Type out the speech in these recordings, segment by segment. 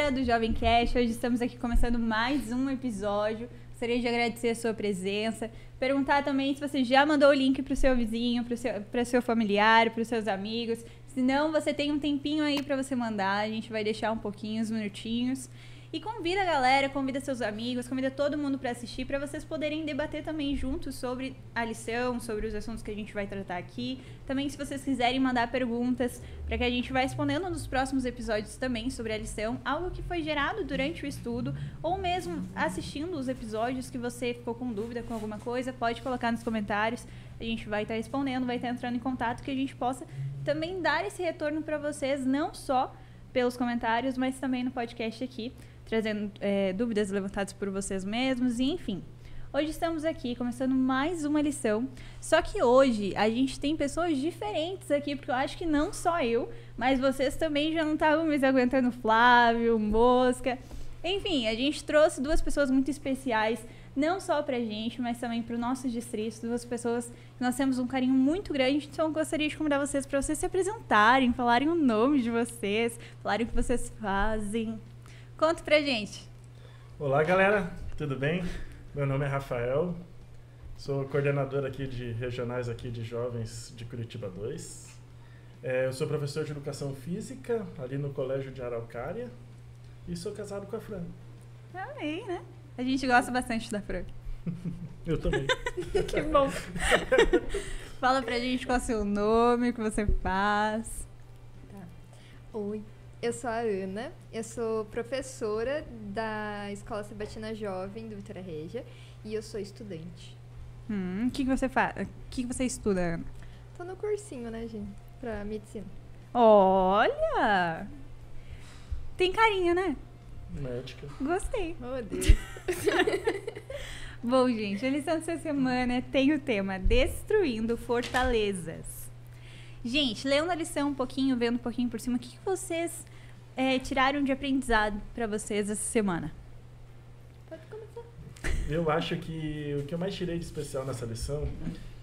galera do Jovem Cast, hoje estamos aqui começando mais um episódio. Gostaria de agradecer a sua presença, perguntar também se você já mandou o link para o seu vizinho, para o seu familiar, para os seus amigos. Se não, você tem um tempinho aí para você mandar, a gente vai deixar um pouquinho, uns minutinhos. E convida a galera, convida seus amigos, convida todo mundo para assistir, para vocês poderem debater também juntos sobre a lição, sobre os assuntos que a gente vai tratar aqui. Também, se vocês quiserem mandar perguntas, para que a gente vá respondendo nos próximos episódios também sobre a lição, algo que foi gerado durante o estudo, ou mesmo assistindo os episódios que você ficou com dúvida com alguma coisa, pode colocar nos comentários. A gente vai estar respondendo, vai estar entrando em contato, que a gente possa também dar esse retorno para vocês, não só pelos comentários, mas também no podcast aqui, trazendo dúvidas levantadas por vocês mesmos, e enfim. Hoje estamos aqui começando mais uma lição, só que hoje a gente tem pessoas diferentes aqui, porque eu acho que não só eu, mas vocês também já não estavam mais aguentando Flávio, Mosca. Enfim, a gente trouxe duas pessoas muito especiais, não só pra gente, mas também pro nossos distritos, duas pessoas que nós temos um carinho muito grande, então eu gostaria de convidar vocês para vocês se apresentarem, falarem o nome de vocês, falarem o que vocês fazem. Conta pra gente. Olá, galera, tudo bem? Meu nome é Rafael, sou coordenador aqui de regionais aqui de jovens de Curitiba 2. Eu sou professor de educação física ali no Colégio de Araucária e sou casado com a Fran. Amei, né? A gente gosta bastante da Fran. Eu também. Que bom. Fala pra gente qual é o seu nome, o que você faz. Tá. Oi. Eu sou a Ana, eu sou professora da Escola Sabatina Jovem do Vitória Regia e eu sou estudante. O que você faz? O que você estuda, Ana? Tô no cursinho, né, gente? Pra medicina. Olha! Tem carinha, né? Médica. Gostei. Oh, Deus. Bom, gente, a lição dessa semana tem o tema Destruindo Fortalezas. Gente, lendo a lição um pouquinho, vendo um pouquinho por cima, o que vocês tiraram de aprendizado para vocês essa semana? Pode começar. Eu acho que o que eu mais tirei de especial nessa lição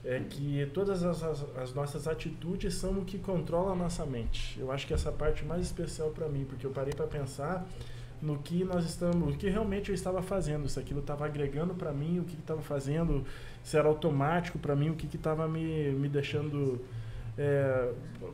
é que todas as nossas atitudes são o que controla a nossa mente. Eu acho que essa parte mais especial para mim, porque eu parei para pensar no que nós estamos, o que realmente eu estava fazendo, se aquilo estava agregando para mim, o que estava fazendo, se era automático para mim, o que estava me deixando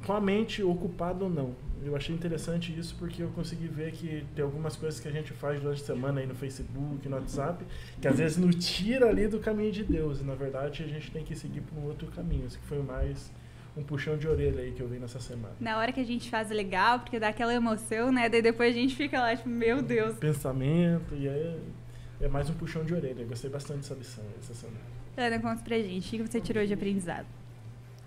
com a mente ocupada ou não. Eu achei interessante isso porque eu consegui ver que tem algumas coisas que a gente faz durante a semana aí no Facebook, no WhatsApp, que às vezes nos tira ali do caminho de Deus, e na verdade a gente tem que seguir por um outro caminho. Isso que foi mais um puxão de orelha aí que eu vi nessa semana. Na hora que a gente faz é legal, porque dá aquela emoção, né? Daí depois a gente fica lá, tipo, meu Deus. Pensamento, e aí é mais um puxão de orelha. Eu gostei bastante dessa lição essa semana. Ana, conta pra gente, o que você tirou de aprendizado?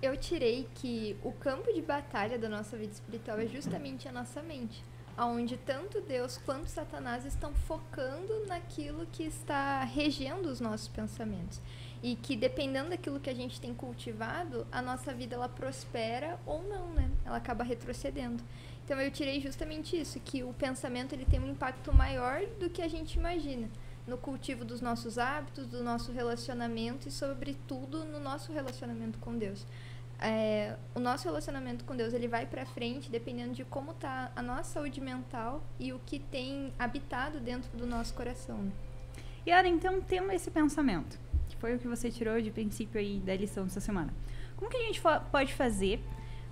Eu tirei que o campo de batalha da nossa vida espiritual é justamente a nossa mente, onde tanto Deus quanto Satanás estão focando naquilo que está regendo os nossos pensamentos. E que dependendo daquilo que a gente tem cultivado, a nossa vida ela prospera ou não, né? Ela acaba retrocedendo. Então eu tirei justamente isso, que o pensamento ele tem um impacto maior do que a gente imagina no cultivo dos nossos hábitos, do nosso relacionamento e sobretudo no nosso relacionamento com Deus. O nosso relacionamento com Deus ele vai pra frente dependendo de como tá a nossa saúde mental e o que tem habitado dentro do nosso coração. Né? E Ana, então tendo esse pensamento, que foi o que você tirou de princípio aí da lição dessa semana, como que a gente pode fazer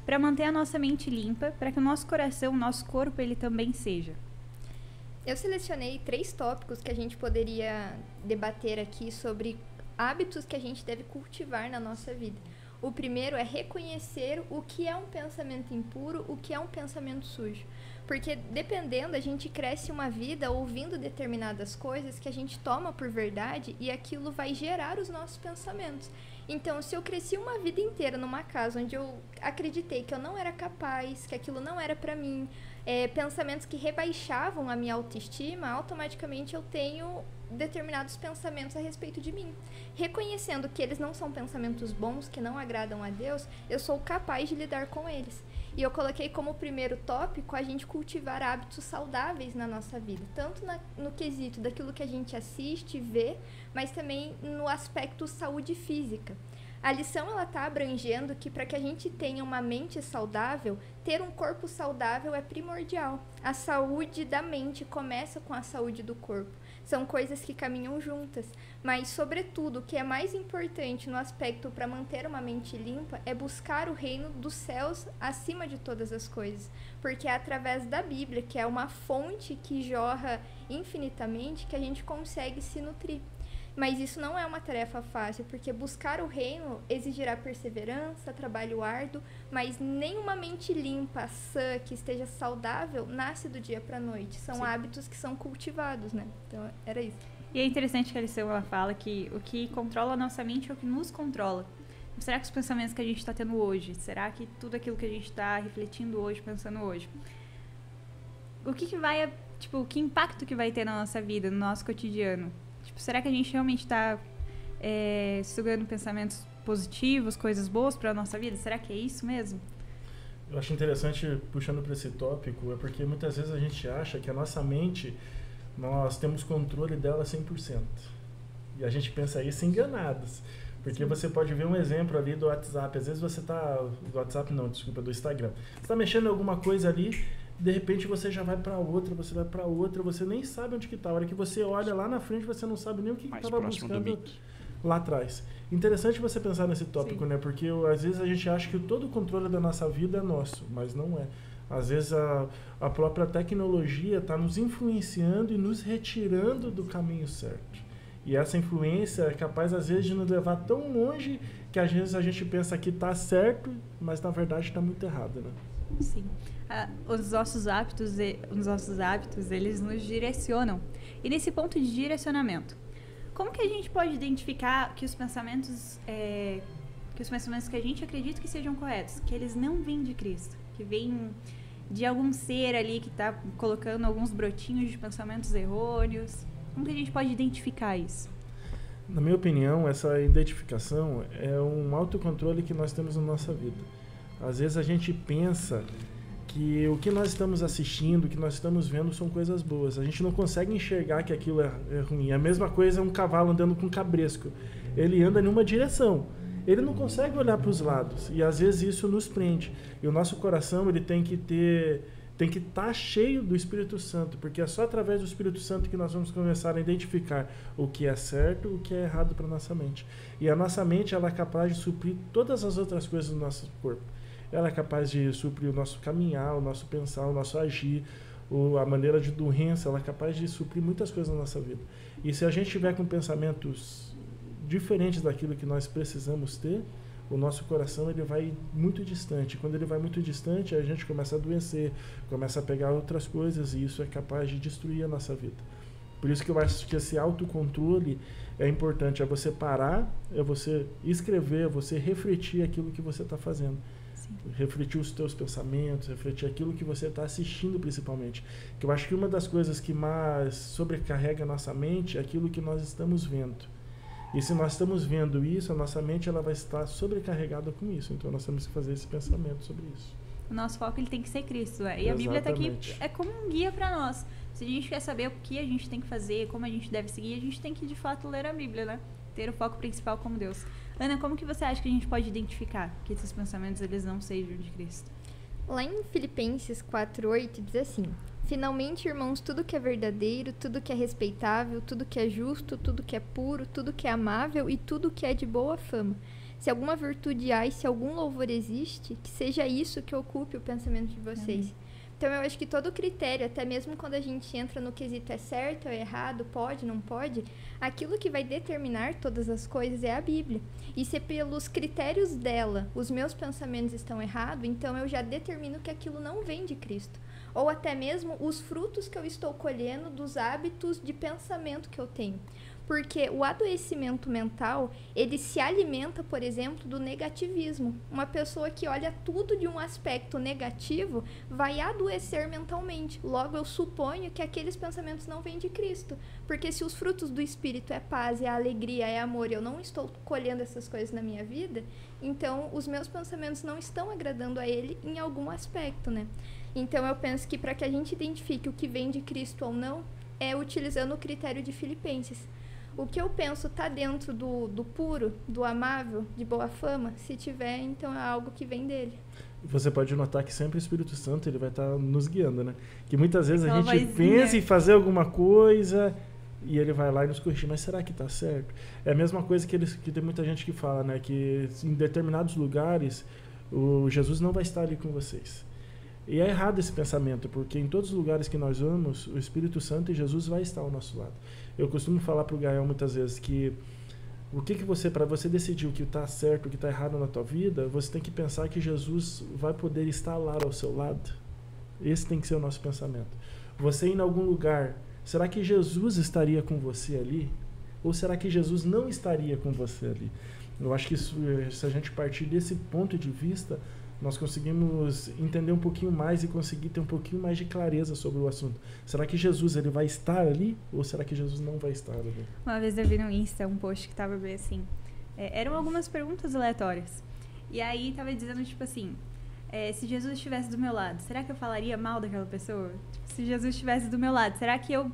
para manter a nossa mente limpa, para que o nosso coração, o nosso corpo, ele também seja? Eu selecionei 3 tópicos que a gente poderia debater aqui sobre hábitos que a gente deve cultivar na nossa vida. O primeiro é reconhecer o que é um pensamento impuro, o que é um pensamento sujo. Porque dependendo, a gente cresce uma vida ouvindo determinadas coisas que a gente toma por verdade e aquilo vai gerar os nossos pensamentos. Então, se eu cresci uma vida inteira numa casa onde eu acreditei que eu não era capaz, que aquilo não era pra mim, pensamentos que rebaixavam a minha autoestima, automaticamente eu tenho determinados pensamentos a respeito de mim. Reconhecendo que eles não são pensamentos bons, que não agradam a Deus, eu sou capaz de lidar com eles. E eu coloquei como primeiro tópico a gente cultivar hábitos saudáveis na nossa vida, tanto no quesito daquilo que a gente assiste, vê, mas também no aspecto saúde física. A lição ela está abrangendo que para que a gente tenha uma mente saudável, ter um corpo saudável é primordial. A saúde da mente começa com a saúde do corpo. São coisas que caminham juntas. Mas, sobretudo, o que é mais importante no aspecto para manter uma mente limpa é buscar o reino dos céus acima de todas as coisas. Porque é através da Bíblia, que é uma fonte que jorra infinitamente, que a gente consegue se nutrir. Mas isso não é uma tarefa fácil, porque buscar o reino exigirá perseverança, trabalho árduo, mas nenhuma mente limpa, sã, que esteja saudável, nasce do dia para a noite. São hábitos que são cultivados, né? Então, era isso. E é interessante que a lição ela fala que o que controla a nossa mente é o que nos controla. Será que os pensamentos que a gente está tendo hoje, será que tudo aquilo que a gente está refletindo hoje, pensando hoje, o que vai, tipo, que impacto que vai ter na nossa vida, no nosso cotidiano? Tipo, será que a gente realmente está sugando pensamentos positivos, coisas boas para a nossa vida? Será que é isso mesmo? Eu acho interessante, puxando para esse tópico, é porque muitas vezes a gente acha que a nossa mente, nós temos controle dela 100%. E a gente pensa isso enganados. Porque você pode ver um exemplo ali do WhatsApp. Às vezes você está... Do WhatsApp não, desculpa, do Instagram. Você está mexendo em alguma coisa ali, de repente você já vai para outra, você nem sabe onde que está. A hora que você olha lá na frente, você não sabe nem o que estava buscando lá atrás. Interessante você pensar nesse tópico, né? Porque às vezes a gente acha que todo o controle da nossa vida é nosso, mas não é. Às vezes a própria tecnologia está nos influenciando e nos retirando do caminho certo. E essa influência é capaz, às vezes, de nos levar tão longe que às vezes a gente pensa que está certo, mas na verdade está muito errado, né? Sim. Os nossos hábitos, eles nos direcionam. E nesse ponto de direcionamento, como que a gente pode identificar que os pensamentos que a gente acredita que sejam corretos, que eles não vêm de Cristo, que vêm de algum ser ali que está colocando alguns brotinhos de pensamentos errôneos? Como que a gente pode identificar isso? Na minha opinião, essa identificação é um autocontrole que nós temos na nossa vida. Às vezes a gente pensa que o que nós estamos assistindo, o que nós estamos vendo são coisas boas. A gente não consegue enxergar que aquilo é ruim. A mesma coisa é um cavalo andando com um cabresco. Ele anda em uma direção. Ele não consegue olhar para os lados. E às vezes isso nos prende. E o nosso coração ele tem que estar cheio do Espírito Santo, porque é só através do Espírito Santo que nós vamos começar a identificar o que é certo e o que é errado para a nossa mente. E a nossa mente ela é capaz de suprir todas as outras coisas do nosso corpo. Ela é capaz de suprir o nosso caminhar, o nosso pensar, o nosso agir, a maneira de doença, ela é capaz de suprir muitas coisas na nossa vida. E se a gente tiver com pensamentos diferentes daquilo que nós precisamos ter, o nosso coração ele vai muito distante. Quando ele vai muito distante, a gente começa a adoecer, começa a pegar outras coisas e isso é capaz de destruir a nossa vida. Por isso que eu acho que esse autocontrole é importante. É você parar, é você escrever, é você refletir aquilo que você está fazendo. Sim. Refletir os teus pensamentos, refletir aquilo que você está assistindo principalmente. Que eu acho que uma das coisas que mais sobrecarrega a nossa mente é aquilo que nós estamos vendo. E se nós estamos vendo isso, a nossa mente ela vai estar sobrecarregada com isso. Então nós temos que fazer esse pensamento sobre isso. O nosso foco ele tem que ser Cristo. E a Bíblia está aqui é como um guia para nós. Se a gente quer saber o que a gente tem que fazer, como a gente deve seguir, a gente tem que de fato ler a Bíblia, né? Ter o foco principal como Deus. Ana, como que você acha que a gente pode identificar que esses pensamentos eles não sejam de Cristo? Lá em Filipenses 4:8 diz assim: finalmente, irmãos, tudo que é verdadeiro, tudo que é respeitável, tudo que é justo, tudo que é puro, tudo que é amável e tudo que é de boa fama. Se alguma virtude há e se algum louvor existe, que seja isso que ocupe o pensamento de vocês. Então, eu acho que todo critério, até mesmo quando a gente entra no quesito é certo ou errado, pode, não pode, aquilo que vai determinar todas as coisas é a Bíblia. E se pelos critérios dela os meus pensamentos estão errados, então eu já determino que aquilo não vem de Cristo. Ou até mesmo os frutos que eu estou colhendo dos hábitos de pensamento que eu tenho. Porque o adoecimento mental, ele se alimenta, por exemplo, do negativismo. Uma pessoa que olha tudo de um aspecto negativo vai adoecer mentalmente. Logo, eu suponho que aqueles pensamentos não vêm de Cristo. Porque se os frutos do Espírito é paz, é alegria, é amor, e eu não estou colhendo essas coisas na minha vida, então os meus pensamentos não estão agradando a Ele em algum aspecto, né? Então, eu penso que para que a gente identifique o que vem de Cristo ou não, é utilizando o critério de Filipenses. O que eu penso tá dentro do puro, do amável, de boa fama? Se tiver, então é algo que vem dele. Você pode notar que sempre o Espírito Santo ele vai estar nos guiando, né? Que muitas vezes a gente vozinha. pensa em fazer alguma coisa e ele vai lá e nos corrige. Mas será que está certo? É a mesma coisa que tem muita gente que fala, né? Que em determinados lugares o Jesus não vai estar ali com vocês. E é errado esse pensamento, porque em todos os lugares que nós vamos, o Espírito Santo e Jesus vai estar ao nosso lado. Eu costumo falar para o Gael muitas vezes que para você decidir o que está certo, o que está errado na tua vida, você tem que pensar que Jesus vai poder estar lá ao seu lado. Esse tem que ser o nosso pensamento. Você ir em algum lugar, será que Jesus estaria com você ali? Ou será que Jesus não estaria com você ali? Eu acho que se a gente partir desse ponto de vista, nós conseguimos entender um pouquinho mais e conseguir ter um pouquinho mais de clareza sobre o assunto. Será que Jesus ele vai estar ali ou será que Jesus não vai estar ali? Uma vez eu vi no Insta um post que tava bem assim, eram algumas perguntas aleatórias. E aí tava dizendo, tipo assim, se Jesus estivesse do meu lado, será que eu falaria mal daquela pessoa? Tipo, se Jesus estivesse do meu lado, será que eu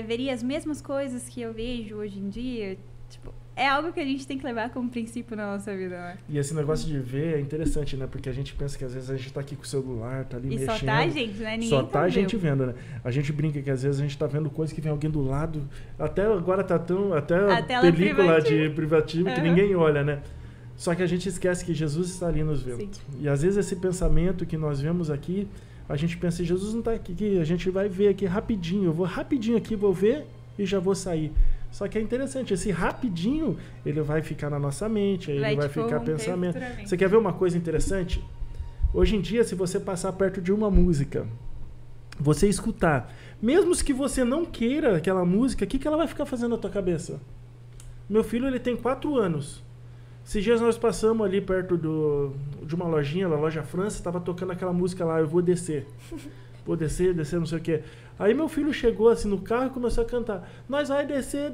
veria as mesmas coisas que eu vejo hoje em dia? Tipo, é algo que a gente tem que levar como princípio na nossa vida, né? E esse negócio de ver é interessante, né? Porque a gente pensa que às vezes a gente tá aqui com o celular, tá ali mexendo. E só tá a gente, né? Ninguém só tá a gente vendo. vendo, né? A gente brinca que às vezes a gente tá vendo coisa que vem alguém do lado. Até agora tá tão... Até a película de privativo que ninguém olha, né? Só que a gente esquece que Jesus está ali nos vendo. Sim. E às vezes esse pensamento que nós vemos aqui, a gente pensa, Jesus não tá aqui, a gente vai ver aqui rapidinho. Eu vou rapidinho aqui, vou ver e já vou sair. Só que é interessante, esse rapidinho, ele vai ficar na nossa mente, aí ele vai ficar pensamento. Você quer ver uma coisa interessante? Hoje em dia, se você passar perto de uma música, você escutar, mesmo que você não queira aquela música, o que ela vai ficar fazendo na tua cabeça? Meu filho, ele tem 4 anos. Esses dias nós passamos ali perto de uma lojinha, a Loja França, estava tocando aquela música lá, Eu Vou Descer. Vou descer, não sei o quê. Aí meu filho chegou assim no carro e começou a cantar. Nós vai descer.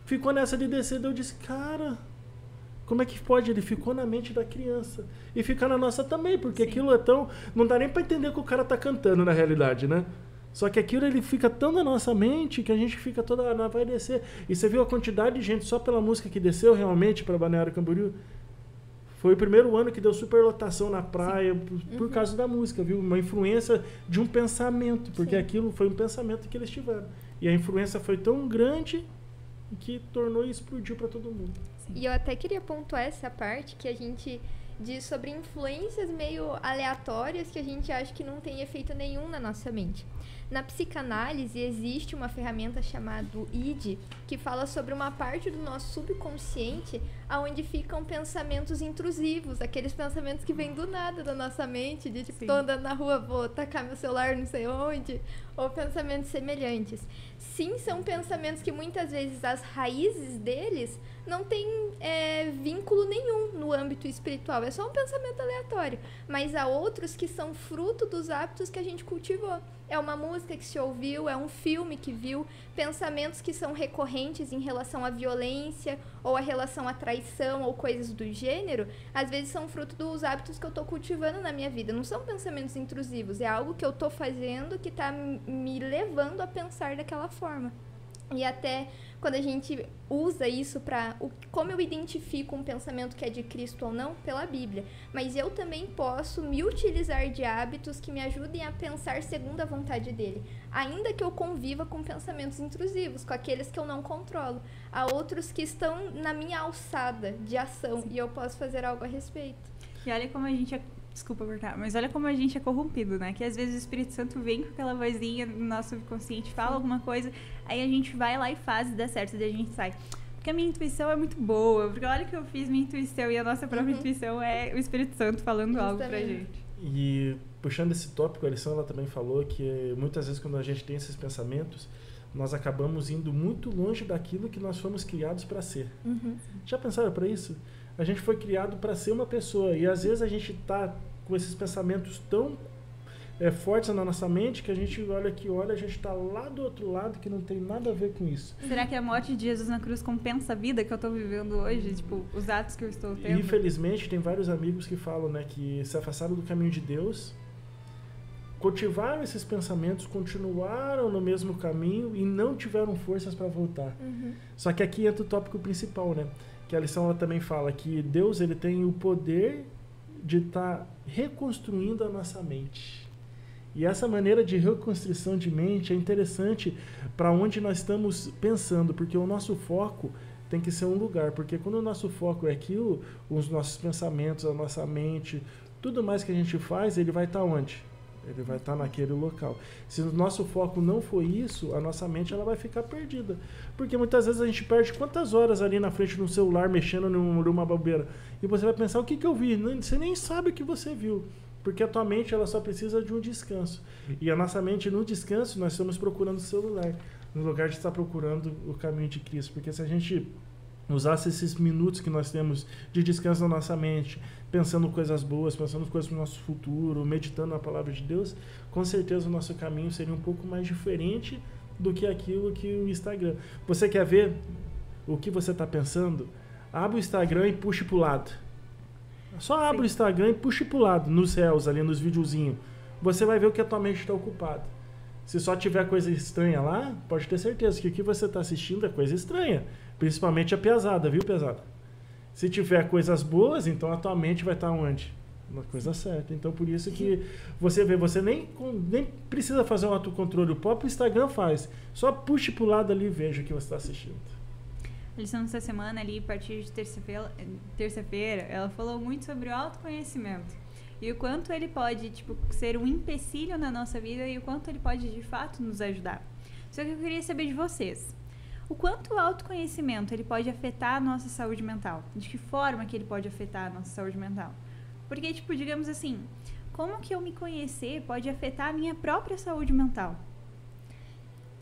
Ficou nessa de descer. Eu disse, cara, como é que pode? Ele ficou na mente da criança. E fica na nossa também, porque aquilo é tão... Não dá nem pra entender que o cara tá cantando na realidade, né? Só que aquilo ele fica tão na nossa mente que a gente fica toda hora, vai descer. E você viu a quantidade de gente só pela música que desceu realmente para Balneário Camboriú? Foi o primeiro ano que deu superlotação na praia por causa da música, viu? Uma influência de um pensamento, porque aquilo foi um pensamento que eles tiveram. E a influência foi tão grande que tornou e explodiu para todo mundo. Sim. E eu até queria pontuar essa parte que a gente diz sobre influências meio aleatórias que a gente acha que não tem efeito nenhum na nossa mente. Na psicanálise existe uma ferramenta chamada ID, que fala sobre uma parte do nosso subconsciente onde ficam pensamentos intrusivos, aqueles pensamentos que vêm do nada da nossa mente, de tipo, tô andando na rua, vou tacar meu celular não sei onde, ou pensamentos semelhantes. Sim, são pensamentos que muitas vezes as raízes deles não tem vínculo nenhum no âmbito espiritual, é só um pensamento aleatório, mas há outros que são fruto dos hábitos que a gente cultivou. É uma música que se ouviu, é um filme que viu, pensamentos que são recorrentes em relação à violência ou a relação à traição ou coisas do gênero, às vezes são fruto dos hábitos que eu estou cultivando na minha vida. Não são pensamentos intrusivos, é algo que eu estou fazendo que está me levando a pensar daquela forma. E até quando a gente usa isso para... Como eu identifico um pensamento que é de Cristo ou não? Pela Bíblia. Mas eu também posso me utilizar de hábitos que me ajudem a pensar segundo a vontade dele. Ainda que eu conviva com pensamentos intrusivos, com aqueles que eu não controlo. Há outros que estão na minha alçada de ação e eu posso fazer algo a respeito. E olha como a gente... Desculpa cortar, mas olha como a gente é corrompido, né? Que às vezes o Espírito Santo vem com aquela vozinha no nosso subconsciente, fala alguma coisa, aí a gente vai lá e faz e dá certo, daí a gente sai. Porque a minha intuição é muito boa, porque olha que eu fiz minha intuição e a nossa própria intuição é o Espírito Santo falando algo pra gente. E puxando esse tópico, a Alessandra ela também falou que muitas vezes quando a gente tem esses pensamentos, nós acabamos indo muito longe daquilo que nós fomos criados para ser. Já pensaram para isso? A gente foi criado para ser uma pessoa e às vezes a gente tá com esses pensamentos tão fortes na nossa mente que a gente olha, a gente tá lá do outro lado que não tem nada a ver com isso. Será que a morte de Jesus na cruz compensa a vida que eu tô vivendo hoje? Tipo, os atos que eu estou tendo? Infelizmente, tem vários amigos que falam, né, que se afastaram do caminho de Deus cultivaram esses pensamentos, continuaram no mesmo caminho e não tiveram forças para voltar. Só que aqui entra o tópico principal, né? Que a lição ela também fala que Deus ele tem o poder de estar reconstruindo a nossa mente. E essa maneira de reconstrução de mente é interessante para onde nós estamos pensando, porque o nosso foco tem que ser um lugar, porque quando o nosso foco é aquilo, os nossos pensamentos, a nossa mente, tudo mais que a gente faz, ele vai estar onde? Ele vai estar naquele local. Se o nosso foco não for isso, a nossa mente ela vai ficar perdida. Porque muitas vezes a gente perde quantas horas ali na frente de um celular, mexendo numa bobeira. E você vai pensar, o que eu vi? Você nem sabe o que você viu. Porque a tua mente ela só precisa de um descanso. E a nossa mente, no descanso, nós estamos procurando o celular. No lugar de estar procurando o caminho de Cristo. Porque se a gente usasse esses minutos que nós temos de descanso na nossa mente, pensando coisas boas, pensando coisas para o nosso futuro, meditando na palavra de Deus, com certeza o nosso caminho seria um pouco mais diferente do que aquilo que o Instagram. Você quer ver o que você está pensando? Abre o Instagram e puxe para o lado. Só abre o Instagram e puxe para o lado, nos réus, ali nos videozinhos. Você vai ver o que a tua mente está ocupada. Se só tiver coisa estranha lá, pode ter certeza que o que você está assistindo é coisa estranha. Principalmente a pesada, viu, pesada? Se tiver coisas boas, então a tua mente vai estar onde? Na coisa certa. Então, por isso que você vê, você nem precisa fazer um autocontrole. O próprio Instagram faz. Só puxe pro lado ali e veja o que você está assistindo. A lição dessa semana ali, a partir de terça-feira, ela falou muito sobre o autoconhecimento. E o quanto ele pode, ser um empecilho na nossa vida e o quanto ele pode, de fato, nos ajudar. Só que eu queria saber de vocês. O quanto o autoconhecimento ele pode afetar a nossa saúde mental? De que forma que ele pode afetar a nossa saúde mental? Porque, digamos assim, como que eu me conhecer pode afetar a minha própria saúde mental?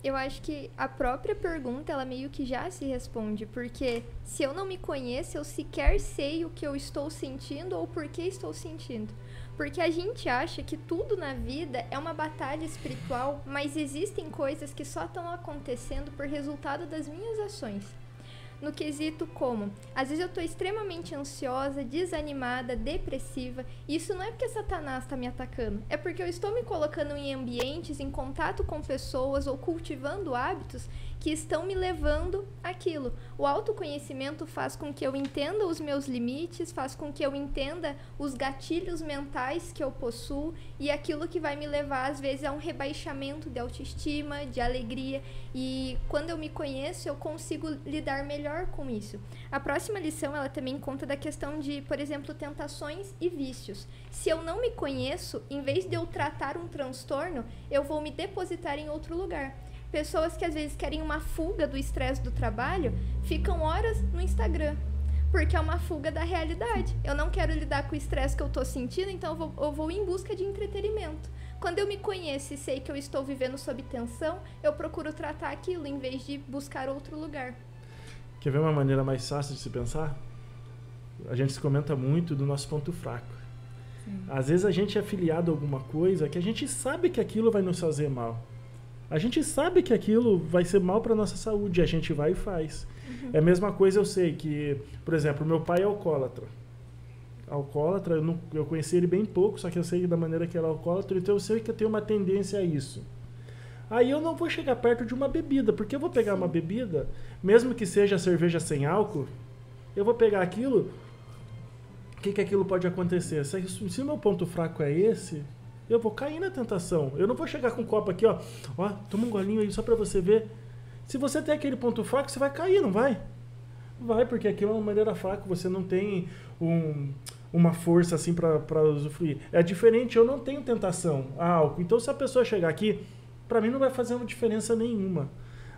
Eu acho que a própria pergunta, ela meio que já se responde, porque se eu não me conheço, eu sequer sei o que eu estou sentindo ou por que estou sentindo. Porque a gente acha que tudo na vida é uma batalha espiritual, mas existem coisas que só estão acontecendo por resultado das minhas ações. No quesito como, às vezes eu estou extremamente ansiosa, desanimada, depressiva, e isso não é porque Satanás está me atacando, é porque eu estou me colocando em ambientes, em contato com pessoas ou cultivando hábitos que estão me levando àquilo. O autoconhecimento faz com que eu entenda os meus limites, faz com que eu entenda os gatilhos mentais que eu possuo e aquilo que vai me levar, às vezes, a um rebaixamento de autoestima, de alegria. E quando eu me conheço, eu consigo lidar melhor com isso. A próxima lição, ela também conta da questão de, por exemplo, tentações e vícios. Se eu não me conheço, em vez de eu tratar um transtorno, eu vou me depositar em outro lugar. Pessoas que às vezes querem uma fuga do estresse do trabalho, ficam horas no Instagram, porque é uma fuga da realidade. Eu não quero lidar com o estresse que eu estou sentindo, então eu vou em busca de entretenimento. Quando eu me conheço e sei que eu estou vivendo sob tensão, eu procuro tratar aquilo em vez de buscar outro lugar. Quer ver uma maneira mais fácil de se pensar? A gente se comenta muito do nosso ponto fraco. Sim. Às vezes a gente é afiliado a alguma coisa que a gente sabe que aquilo vai nos fazer mal. A gente sabe que aquilo vai ser mal para nossa saúde, a gente vai e faz. É a mesma coisa, eu sei que, por exemplo, meu pai é alcoólatra. Eu conheci ele bem pouco, só que eu sei da maneira que ele é alcoólatra, então eu sei que eu tenho uma tendência a isso. Aí eu não vou chegar perto de uma bebida, porque eu vou pegar uma bebida, mesmo que seja cerveja sem álcool, eu vou pegar aquilo, o que aquilo pode acontecer? Se o meu ponto fraco é esse, eu vou cair na tentação. Eu não vou chegar com um copo aqui, ó, toma um golinho aí só pra você ver. Se você tem aquele ponto fraco, você vai cair, não vai? Vai, porque aquilo é uma maneira fraca, você não tem uma força assim pra usufruir. É diferente, eu não tenho tentação a álcool. Então, se a pessoa chegar aqui, pra mim não vai fazer uma diferença nenhuma.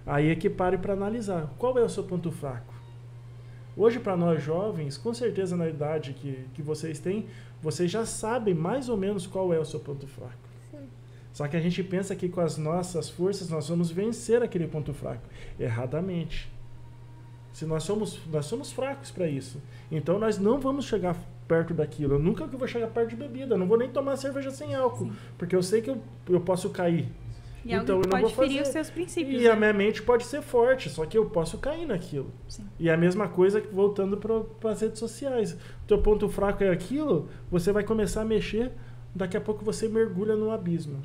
Aí é que pare pra analisar. Qual é o seu ponto fraco? Hoje, para nós jovens, com certeza na idade que vocês têm, vocês já sabem mais ou menos qual é o seu ponto fraco. Sim. Só que a gente pensa que com as nossas forças nós vamos vencer aquele ponto fraco. Erradamente. Se nós somos fracos para isso. Então nós não vamos chegar perto daquilo. Eu nunca vou chegar perto de bebida. Eu não vou nem tomar cerveja sem álcool. Sim. Porque eu sei que eu posso cair. E então eu não pode ferir os seus princípios. E a minha mente pode ser forte, só que eu posso cair naquilo. Sim. E a mesma coisa voltando para as redes sociais. O teu ponto fraco é aquilo, você vai começar a mexer daqui a pouco você mergulha no abismo.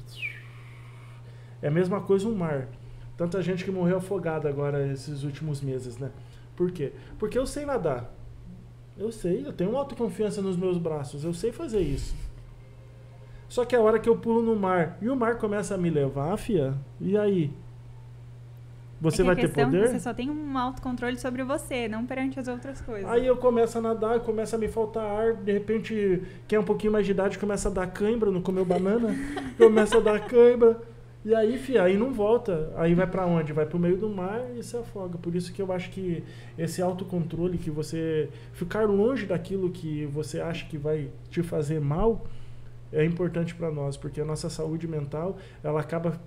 É a mesma coisa um mar. Tanta gente que morreu afogada agora esses últimos meses, né? Por quê? Porque eu sei nadar. Eu sei, eu tenho autoconfiança nos meus braços, eu sei fazer isso. Só que a hora que eu pulo no mar e o mar começa a me levar, fia, e aí? Você vai ter poder? Você só tem um autocontrole sobre você, não perante as outras coisas. Aí eu começo a nadar, começa a me faltar ar, de repente, quem é um pouquinho mais de idade começa a dar cãibra, não comeu banana, começa a dar cãibra. E aí, fia, aí não volta. Aí vai pra onde? Vai pro meio do mar e se afoga. Por isso que eu acho que esse autocontrole, que você ficar longe daquilo que você acha que vai te fazer mal, é importante para nós, porque a nossa saúde mental, ela acaba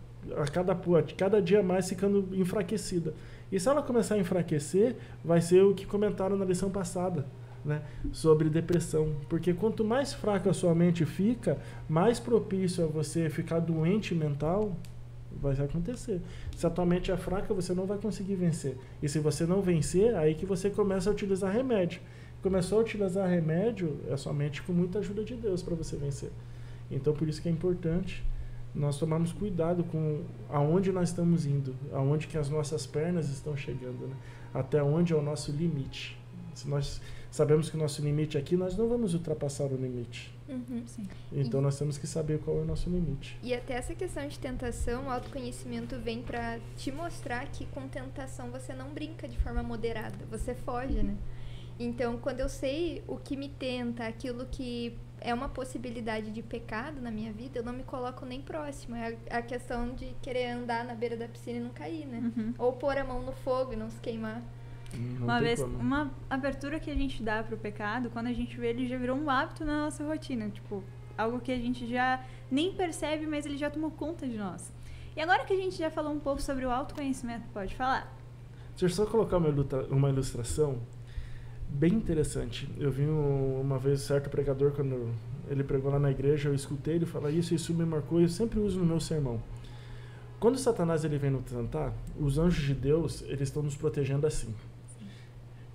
cada dia mais ficando enfraquecida. E se ela começar a enfraquecer, vai ser o que comentaram na lição passada, né, sobre depressão. Porque quanto mais fraca a sua mente fica, mais propício a você ficar doente mental vai acontecer. Se a tua mente é fraca, você não vai conseguir vencer. E se você não vencer, aí que você começa a utilizar remédio. Começou a utilizar remédio, é somente com muita ajuda de Deus para você vencer. Então, por isso que é importante nós tomarmos cuidado com aonde nós estamos indo, aonde que as nossas pernas estão chegando, né? Até onde é o nosso limite. Se nós sabemos que o nosso limite aqui, nós não vamos ultrapassar o limite. Sim. Então, nós temos que saber qual é o nosso limite. E até essa questão de tentação, o autoconhecimento vem para te mostrar que com tentação você não brinca de forma moderada, você foge, né? Então, quando eu sei o que me tenta, aquilo que é uma possibilidade de pecado na minha vida, eu não me coloco nem próximo. É a questão de querer andar na beira da piscina e não cair, né? Ou pôr a mão no fogo e não se queimar. Uma abertura que a gente dá pro pecado, quando a gente vê, ele já virou um hábito na nossa rotina. Tipo, algo que a gente já nem percebe, mas ele já tomou conta de nós. E agora que a gente já falou um pouco sobre o autoconhecimento, pode falar? Deixa eu só colocar uma ilustração bem interessante. Eu vi uma vez certo pregador, quando ele pregou lá na igreja, eu escutei ele falar isso me marcou, e eu sempre uso no meu sermão. Quando Satanás ele vem nos tentar, os anjos de Deus, eles estão nos protegendo assim.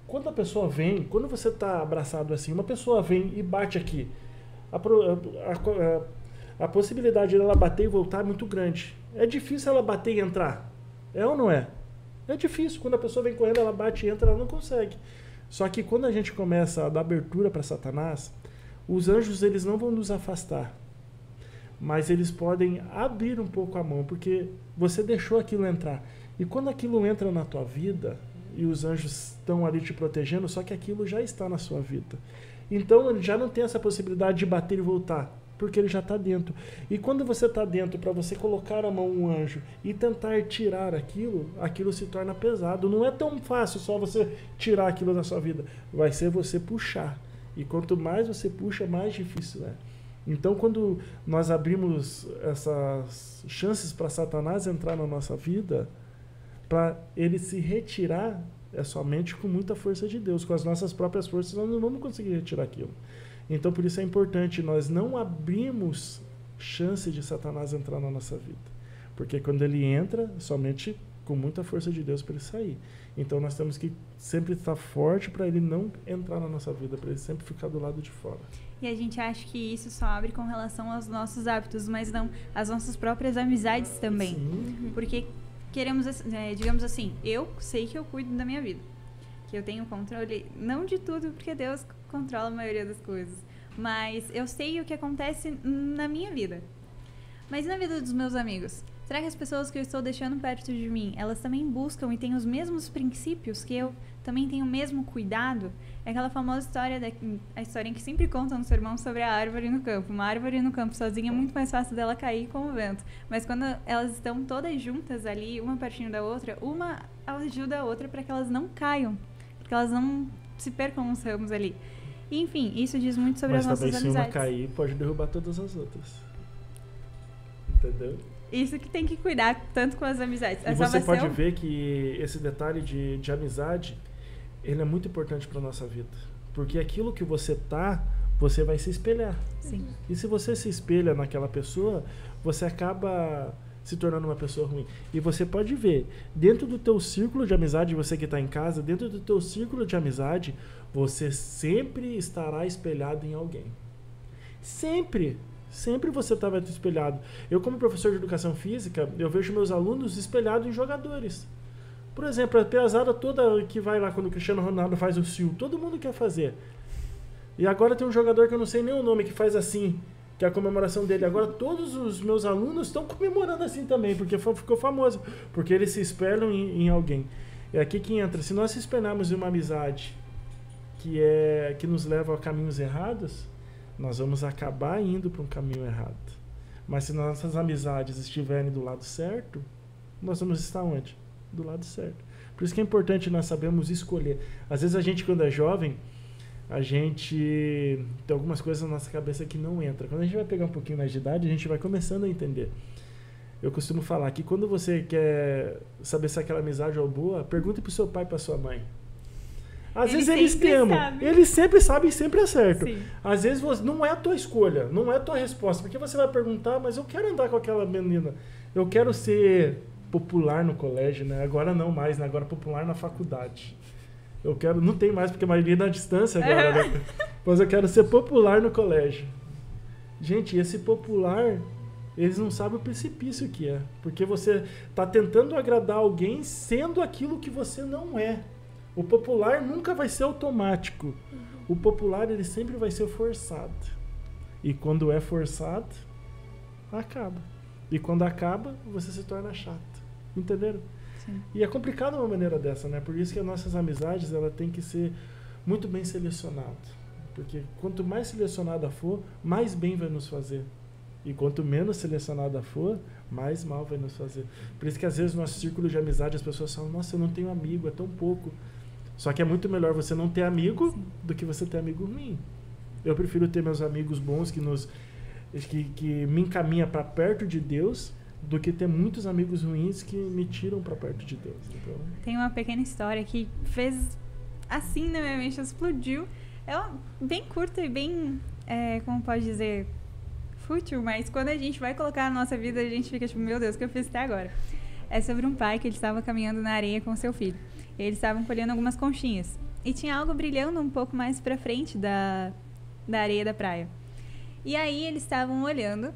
Quando a pessoa vem, quando você está abraçado assim, uma pessoa vem e bate aqui, a possibilidade dela bater e voltar é muito grande. É difícil ela bater e entrar. É ou não é? É difícil. Quando a pessoa vem correndo, ela bate e entra, ela não consegue. Só que quando a gente começa a dar abertura para Satanás, os anjos eles não vão nos afastar, mas eles podem abrir um pouco a mão, porque você deixou aquilo entrar. E quando aquilo entra na tua vida, e os anjos estão ali te protegendo, só que aquilo já está na sua vida. Então ele já não tem essa possibilidade de bater e voltar, porque ele já está dentro. E quando você está dentro, para você colocar a mão um anjo e tentar tirar aquilo se torna pesado. Não é tão fácil só você tirar aquilo da sua vida. Vai ser você puxar. E quanto mais você puxa, mais difícil é. Então, quando nós abrimos essas chances para Satanás entrar na nossa vida, para ele se retirar, é somente com muita força de Deus. Com as nossas próprias forças, nós não vamos conseguir retirar aquilo. Então, por isso é importante nós não abrirmos chance de Satanás entrar na nossa vida. Porque quando ele entra, somente com muita força de Deus para ele sair. Então, nós temos que sempre estar forte para ele não entrar na nossa vida, para ele sempre ficar do lado de fora. E a gente acha que isso só abre com relação aos nossos hábitos, mas não, às nossas próprias amizades também. Sim. Porque queremos, digamos assim, eu sei que eu cuido da minha vida. Que eu tenho controle, não de tudo, porque Deus controla a maioria das coisas. Mas eu sei o que acontece na minha vida. Mas na vida dos meus amigos? Será que as pessoas que eu estou deixando perto de mim, elas também buscam e têm os mesmos princípios que eu? Também têm o mesmo cuidado? É aquela famosa história, a história em que sempre contam no sermão sobre a árvore no campo. Uma árvore no campo sozinha é muito mais fácil dela cair com o vento. Mas quando elas estão todas juntas ali, uma pertinho da outra, uma ajuda a outra para que elas não caiam. Porque elas não se percam nos ramos ali. E, enfim, isso diz muito sobre as nossas amizades. Mas também se uma cair, pode derrubar todas as outras. Entendeu? Isso que tem que cuidar, tanto com as amizades. E você pode ver que esse detalhe de amizade, ele é muito importante para a nossa vida. Porque aquilo que você você vai se espelhar. Sim. E se você se espelha naquela pessoa, você acaba se tornando uma pessoa ruim. E você pode ver, dentro do teu círculo de amizade, você que está em casa, dentro do teu círculo de amizade, você sempre estará espelhado em alguém. Sempre. Sempre você estava espelhado. Eu, como professor de educação física, eu vejo meus alunos espelhados em jogadores. Por exemplo, a piazada toda que vai lá quando o Cristiano Ronaldo faz o sil, todo mundo quer fazer. E agora tem um jogador que eu não sei nem o nome, que faz assim, que é a comemoração dele. Agora todos os meus alunos estão comemorando assim também, porque ficou famoso. Porque eles se espelham em alguém. É aqui que entra. Se nós se espelharmos em uma amizade que nos leva a caminhos errados, nós vamos acabar indo para um caminho errado. Mas se nossas amizades estiverem do lado certo, nós vamos estar onde? Do lado certo. Por isso que é importante nós sabermos escolher. Às vezes a gente, quando é jovem, a gente tem algumas coisas na nossa cabeça que não entram. Quando a gente vai pegar um pouquinho mais de idade, a gente vai começando a entender. Eu costumo falar que quando você quer saber se aquela amizade é boa, pergunte pro seu pai e pra sua mãe. Às vezes eles te amam. Eles sempre sabem e sempre acertam. Sim. Às vezes não é a tua escolha, não é a tua resposta. Porque você vai perguntar, mas eu quero andar com aquela menina. Eu quero ser popular no colégio, né? Agora não mais, né? Agora popular na faculdade. Eu quero, não tem mais, porque a maioria é na distância agora, né? Mas eu quero ser popular no colégio. Gente, esse popular, eles não sabem o precipício que é. Porque você está tentando agradar alguém sendo aquilo que você não é. O popular nunca vai ser automático. O popular, ele sempre vai ser forçado. E quando é forçado, acaba. E quando acaba, você se torna chato. Entenderam? Sim. E é complicado uma maneira dessa, né? Por isso que as nossas amizades, ela tem que ser muito bem selecionada. Porque quanto mais selecionada for, mais bem vai nos fazer. E quanto menos selecionada for, mais mal vai nos fazer. Por isso que às vezes no nosso círculo de amizade as pessoas falam, nossa, eu não tenho amigo, é tão pouco. Só que é muito melhor você não ter amigo Sim. do que você ter amigo ruim. Eu prefiro ter meus amigos bons que me encaminham para perto de Deus, do que ter muitos amigos ruins que me tiram para perto de Deus. Então, tem uma pequena história que fez assim na minha mente, explodiu. É bem curta e bem, como pode dizer, fútil, mas quando a gente vai colocar na nossa vida, a gente fica tipo, meu Deus, o que eu fiz até agora? É sobre um pai que ele estava caminhando na areia com seu filho. E eles estavam colhendo algumas conchinhas. E tinha algo brilhando um pouco mais pra frente da areia da praia. E aí eles estavam olhando.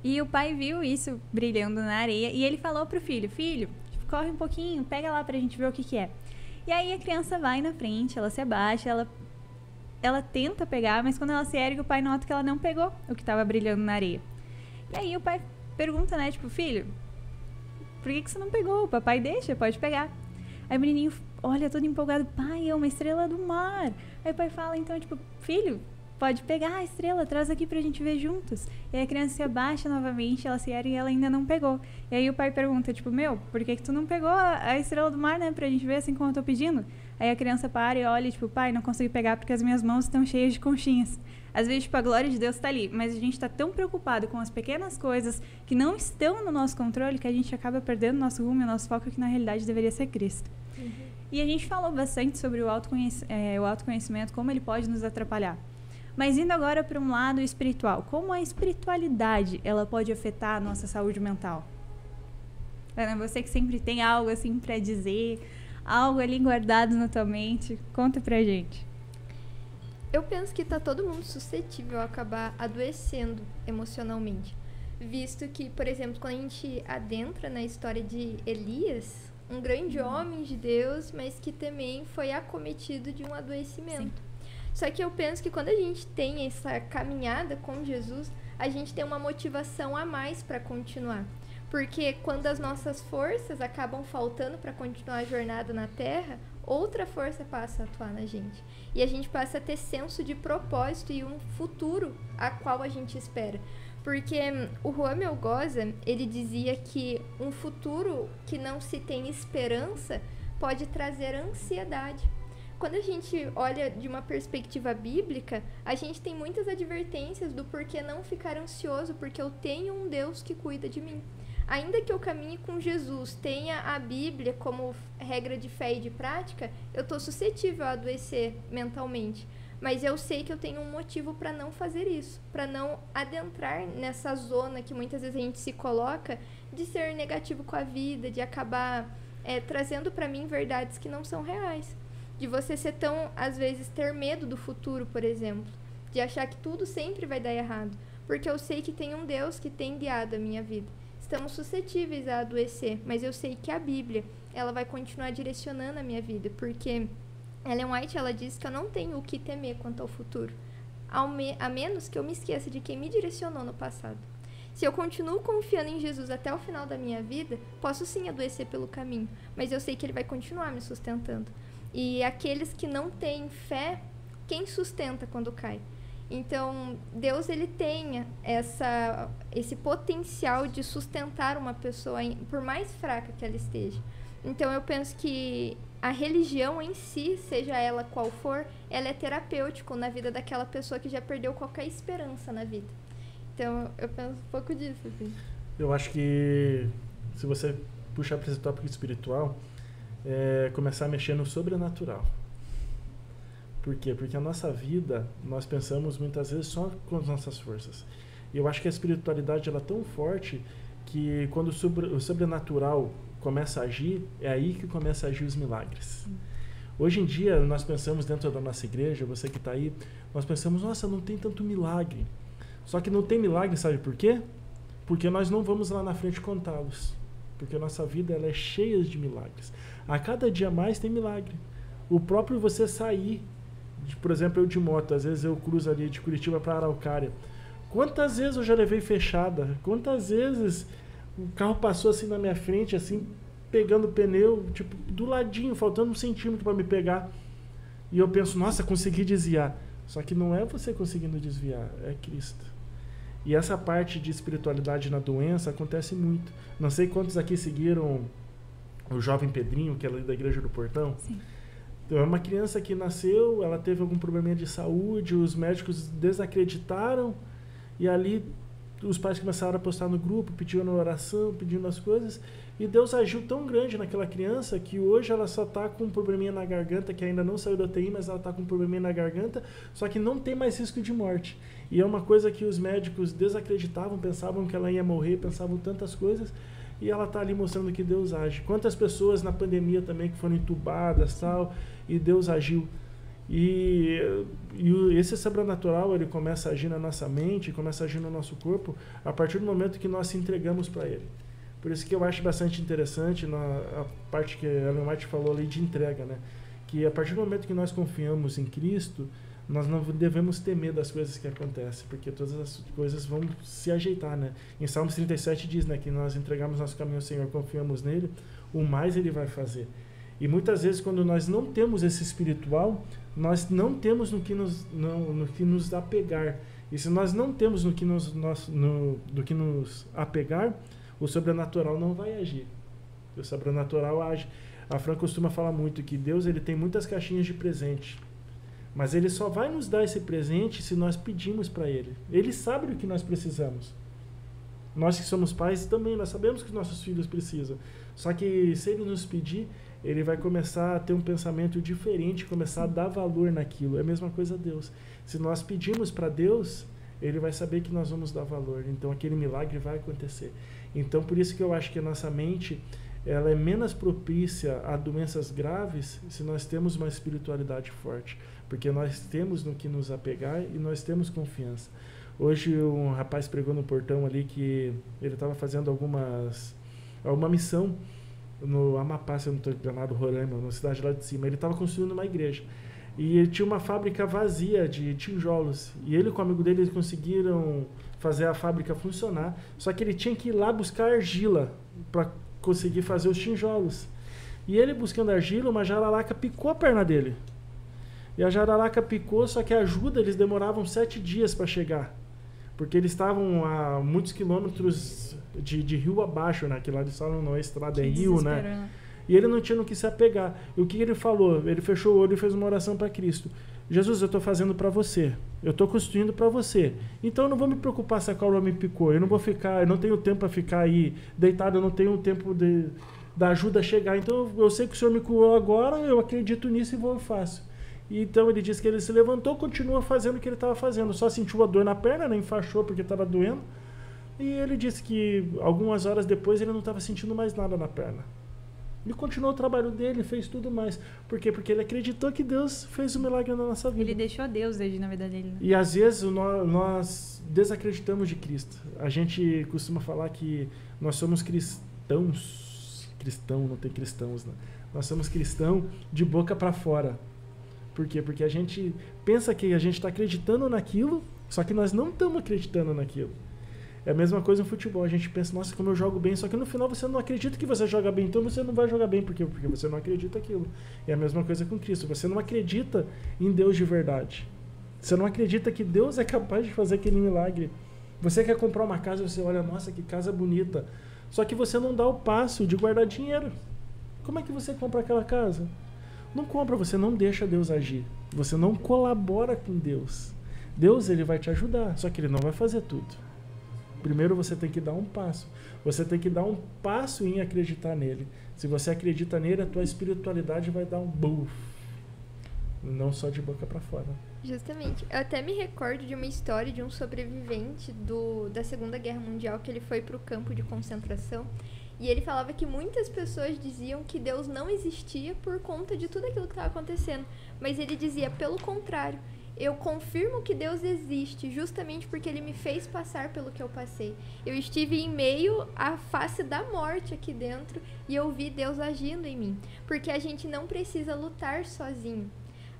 E o pai viu isso brilhando na areia e ele falou pro filho, corre um pouquinho, pega lá pra gente ver o que é. E aí a criança vai na frente, ela se abaixa, ela tenta pegar, mas quando ela se ergue, o pai nota que ela não pegou o que estava brilhando na areia. E aí o pai pergunta, né, tipo, filho, por que você não pegou? O papai deixa, pode pegar. Aí o menininho olha todo empolgado, pai, é uma estrela do mar. Aí o pai fala, então, tipo, filho, pode pegar a estrela, traz aqui pra gente ver juntos. E aí a criança se abaixa novamente, ela se ergue e ela ainda não pegou. E aí o pai pergunta, tipo, por que tu não pegou a estrela do mar, né, pra gente ver assim como eu tô pedindo? Aí a criança para e olha, tipo, pai, não consegui pegar porque as minhas mãos estão cheias de conchinhas. Às vezes, tipo, a glória de Deus tá ali, mas a gente tá tão preocupado com as pequenas coisas que não estão no nosso controle que a gente acaba perdendo nosso rumo e o nosso foco que na realidade deveria ser Cristo. Uhum. E a gente falou bastante sobre o autoconhecimento, como ele pode nos atrapalhar. Mas indo agora para um lado espiritual, como a espiritualidade ela pode afetar a nossa saúde mental? Ana, você que sempre tem algo assim para dizer, algo ali guardado na tua mente, conta pra gente. Eu penso que tá todo mundo suscetível a acabar adoecendo emocionalmente, visto que, por exemplo, quando a gente adentra na história de Elias, um grande homem de Deus, mas que também foi acometido de um adoecimento. Sim. Só que eu penso que quando a gente tem essa caminhada com Jesus, a gente tem uma motivação a mais para continuar. Porque quando as nossas forças acabam faltando para continuar a jornada na Terra, outra força passa a atuar na gente. E a gente passa a ter senso de propósito e um futuro a qual a gente espera. Porque o Juan Melgoza, ele dizia que um futuro que não se tem esperança pode trazer ansiedade. Quando a gente olha de uma perspectiva bíblica, a gente tem muitas advertências do porquê não ficar ansioso, porque eu tenho um Deus que cuida de mim. Ainda que eu caminhe com Jesus, tenha a Bíblia como regra de fé e de prática, eu estou suscetível a adoecer mentalmente. Mas eu sei que eu tenho um motivo para não fazer isso, para não adentrar nessa zona que muitas vezes a gente se coloca de ser negativo com a vida, de acabar trazendo para mim verdades que não são reais. De você ser tão, às vezes, ter medo do futuro, por exemplo. De achar que tudo sempre vai dar errado. porque eu sei que tem um Deus que tem guiado a minha vida. Estamos suscetíveis a adoecer, mas eu sei que a Bíblia, ela vai continuar direcionando a minha vida, porque Ellen White, ela diz que eu não tenho o que temer quanto ao futuro, a menos que eu me esqueça de quem me direcionou no passado. Se eu continuo confiando em Jesus até o final da minha vida, posso sim adoecer pelo caminho, mas eu sei que Ele vai continuar me sustentando. E aqueles que não têm fé, quem sustenta quando cai? Então, Deus, ele tem esse potencial de sustentar uma pessoa, por mais fraca que ela esteja. Então, eu penso que a religião em si, seja ela qual for, ela é terapêutico na vida daquela pessoa que já perdeu qualquer esperança na vida. Então, eu penso um pouco disso, assim. Eu acho que, se você puxar para esse tópico espiritual, é começar a mexer no sobrenatural. Por quê? Porque a nossa vida, nós pensamos muitas vezes só com as nossas forças. E eu acho que a espiritualidade ela é tão forte que quando o sobrenatural começa a agir, é aí que começa a agir os milagres. Hoje em dia, nós pensamos dentro da nossa igreja, você que está aí, nós pensamos, nossa, não tem tanto milagre. Só que não tem milagre, sabe por quê? Porque nós não vamos lá na frente contá-los. Porque a nossa vida ela é cheia de milagres. A cada dia mais tem milagre. O próprio você sair, por exemplo, eu de moto, às vezes eu cruzo ali de Curitiba para Araucária. Quantas vezes eu já levei fechada? Quantas vezes o carro passou assim na minha frente, assim, pegando o pneu, tipo, do ladinho, faltando 1 centímetro para me pegar. E eu penso, nossa, consegui desviar. Só que não é você conseguindo desviar, é Cristo. E essa parte de espiritualidade na doença acontece muito. Não sei quantos aqui seguiram o jovem Pedrinho, que é ali da Igreja do Portão. Sim. Então, é uma criança que nasceu, ela teve algum probleminha de saúde, os médicos desacreditaram, e ali os pais começaram a postar no grupo, pedindo oração, pedindo as coisas, e Deus agiu tão grande naquela criança que hoje ela só está com um probleminha na garganta, que ainda não saiu da UTI, mas ela está com um probleminha na garganta, só que não tem mais risco de morte. E é uma coisa que os médicos desacreditavam, pensavam que ela ia morrer, pensavam tantas coisas, e ela está ali mostrando que Deus age. Quantas pessoas na pandemia também que foram entubadas, tal, e Deus agiu. E esse sobrenatural ele começa a agir na nossa mente, começa a agir no nosso corpo a partir do momento que nós se entregamos para Ele. Por isso que eu acho bastante interessante a parte que a Ellen White falou ali de entrega, né? Que a partir do momento que nós confiamos em Cristo, nós não devemos temer das coisas que acontecem, porque todas as coisas vão se ajeitar, né? Em Salmos 37 diz, né, que nós entregamos nosso caminho ao Senhor, confiamos nele, o mais Ele vai fazer. E muitas vezes, quando nós não temos esse espiritual, nós não temos no que nos apegar. E se nós não temos no que nos apegar, o sobrenatural não vai agir. O sobrenatural age. A Fran costuma falar muito que Deus ele tem muitas caixinhas de presente. Mas Ele só vai nos dar esse presente se nós pedimos para Ele. Ele sabe do que nós precisamos. Nós que somos pais também, nós sabemos que nossos filhos precisam. Só que se Ele nos pedir, Ele vai começar a ter um pensamento diferente, começar a dar valor naquilo. É a mesma coisa a Deus. Se nós pedimos para Deus, Ele vai saber que nós vamos dar valor. Então aquele milagre vai acontecer. Então por isso que eu acho que a nossa mente ela é menos propícia a doenças graves se nós temos uma espiritualidade forte. Porque nós temos no que nos apegar e nós temos confiança. Hoje um rapaz pregou no portão ali que ele estava fazendo uma missão no Amapá, se eu não estou enganado, Roraima, na cidade lá de cima. Ele estava construindo uma igreja. E ele tinha uma fábrica vazia de tijolos. E ele com o amigo dele eles conseguiram fazer a fábrica funcionar. Só que ele tinha que ir lá buscar argila para conseguir fazer os tijolos. E ele buscando argila, uma jararaca picou a perna dele. E a jararaca picou, só que a ajuda eles demoravam 7 dias para chegar. Porque eles estavam a muitos quilômetros de rio abaixo, né? Que lá eles falam, não é estrada, é rio, né? E ele não tinha no que se apegar. E o que ele falou? Ele fechou o olho e fez uma oração para Cristo. Jesus, eu estou fazendo para você. Eu estou construindo para você. Então eu não vou me preocupar se a cobra me picou. Eu não tenho tempo para ficar aí deitado, eu não tenho tempo da ajuda chegar. Então eu sei que o Senhor me curou agora, eu acredito nisso e vou e faço. E então ele disse que ele se levantou, continuou fazendo o que ele estava fazendo. Só sentiu a dor na perna, né? Enfaixou porque estava doendo. E ele disse que algumas horas depois ele não estava sentindo mais nada na perna. Ele continuou o trabalho dele, fez tudo mais. Por quê? Porque ele acreditou que Deus fez um milagre na nossa vida. Ele deixou Deus agir na vida dele. Né? E às vezes nós desacreditamos de Cristo. A gente costuma falar que nós somos cristãos. Cristão, não tem cristãos, né? Nós somos cristãos de boca para fora. Por quê? Porque a gente pensa que a gente está acreditando naquilo, só que nós não estamos acreditando naquilo. É a mesma coisa no futebol. A gente pensa, nossa, como eu jogo bem, só que no final você não acredita que você joga bem, então você não vai jogar bem. Por quê? Porque você não acredita naquilo. É a mesma coisa com Cristo. Você não acredita em Deus de verdade. Você não acredita que Deus é capaz de fazer aquele milagre. Você quer comprar uma casa e você olha, nossa, que casa bonita. Só que você não dá o passo de guardar dinheiro. Como é que você compra aquela casa? Não compra, você não deixa Deus agir. Você não colabora com Deus. Deus, ele vai te ajudar, só que ele não vai fazer tudo. Primeiro você tem que dar um passo. Você tem que dar um passo em acreditar nele. Se você acredita nele, a tua espiritualidade vai dar um buff. Não só de boca para fora. Justamente. Eu até me recordo de uma história de um sobrevivente da Segunda Guerra Mundial, que ele foi para o campo de concentração. E ele falava que muitas pessoas diziam que Deus não existia por conta de tudo aquilo que estava acontecendo. Mas ele dizia, pelo contrário, eu confirmo que Deus existe justamente porque ele me fez passar pelo que eu passei. Eu estive em meio à face da morte aqui dentro e eu vi Deus agindo em mim. Porque a gente não precisa lutar sozinho.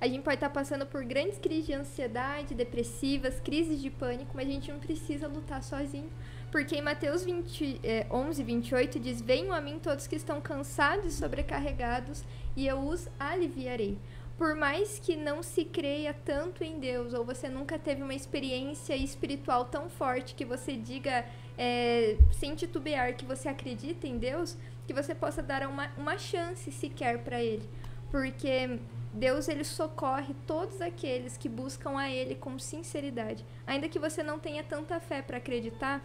A gente pode estar passando por grandes crises de ansiedade, depressivas, crises de pânico, mas a gente não precisa lutar sozinho. Porque em Mateus 11, 28 diz, venham a mim todos que estão cansados e sobrecarregados e eu os aliviarei. Por mais que não se creia tanto em Deus, ou você nunca teve uma experiência espiritual tão forte que você diga, sem titubear, que você acredita em Deus, que você possa dar uma chance sequer para Ele. Porque Deus, ele socorre todos aqueles que buscam a Ele com sinceridade. Ainda que você não tenha tanta fé para acreditar,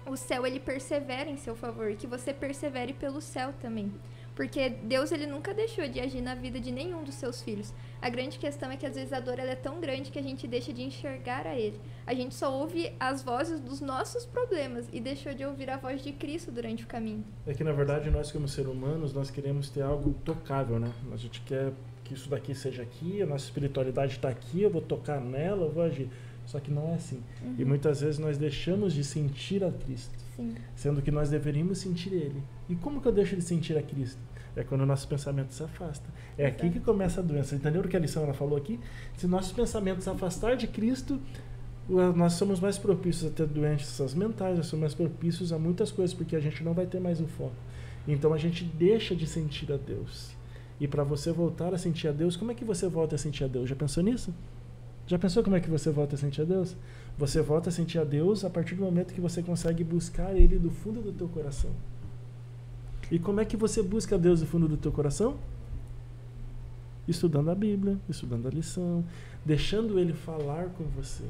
o céu, ele persevera em seu favor, que você persevere pelo céu também. Porque Deus, ele nunca deixou de agir na vida de nenhum dos seus filhos. A grande questão é que às vezes a dor ela é tão grande que a gente deixa de enxergar a Ele. A gente só ouve as vozes dos nossos problemas e deixou de ouvir a voz de Cristo durante o caminho. É que na verdade nós como seres humanos, nós queremos ter algo tocável, né? A gente quer que isso daqui seja aqui, a nossa espiritualidade está aqui, eu vou tocar nela, eu vou agir. Só que não é assim. E muitas vezes nós deixamos de sentir a Cristo. Sim. Sendo que nós deveríamos sentir Ele. E como que eu deixo de sentir a Cristo? É quando o nosso pensamento se afasta. É aqui que começa a doença. Entendeu o que a lição ela falou aqui? Se nossos pensamentos se afastar de Cristo, nós somos mais propícios a ter doenças mentais, nós somos mais propícios a muitas coisas, porque a gente não vai ter mais o foco. Então a gente deixa de sentir a Deus. E para você voltar a sentir a Deus, como é que você volta a sentir a Deus? Já pensou nisso? Já pensou como é que você volta a sentir a Deus? Você volta a sentir a Deus a partir do momento que você consegue buscar Ele do fundo do teu coração. E como é que você busca Deus do fundo do teu coração? Estudando a Bíblia, estudando a lição, deixando Ele falar com você.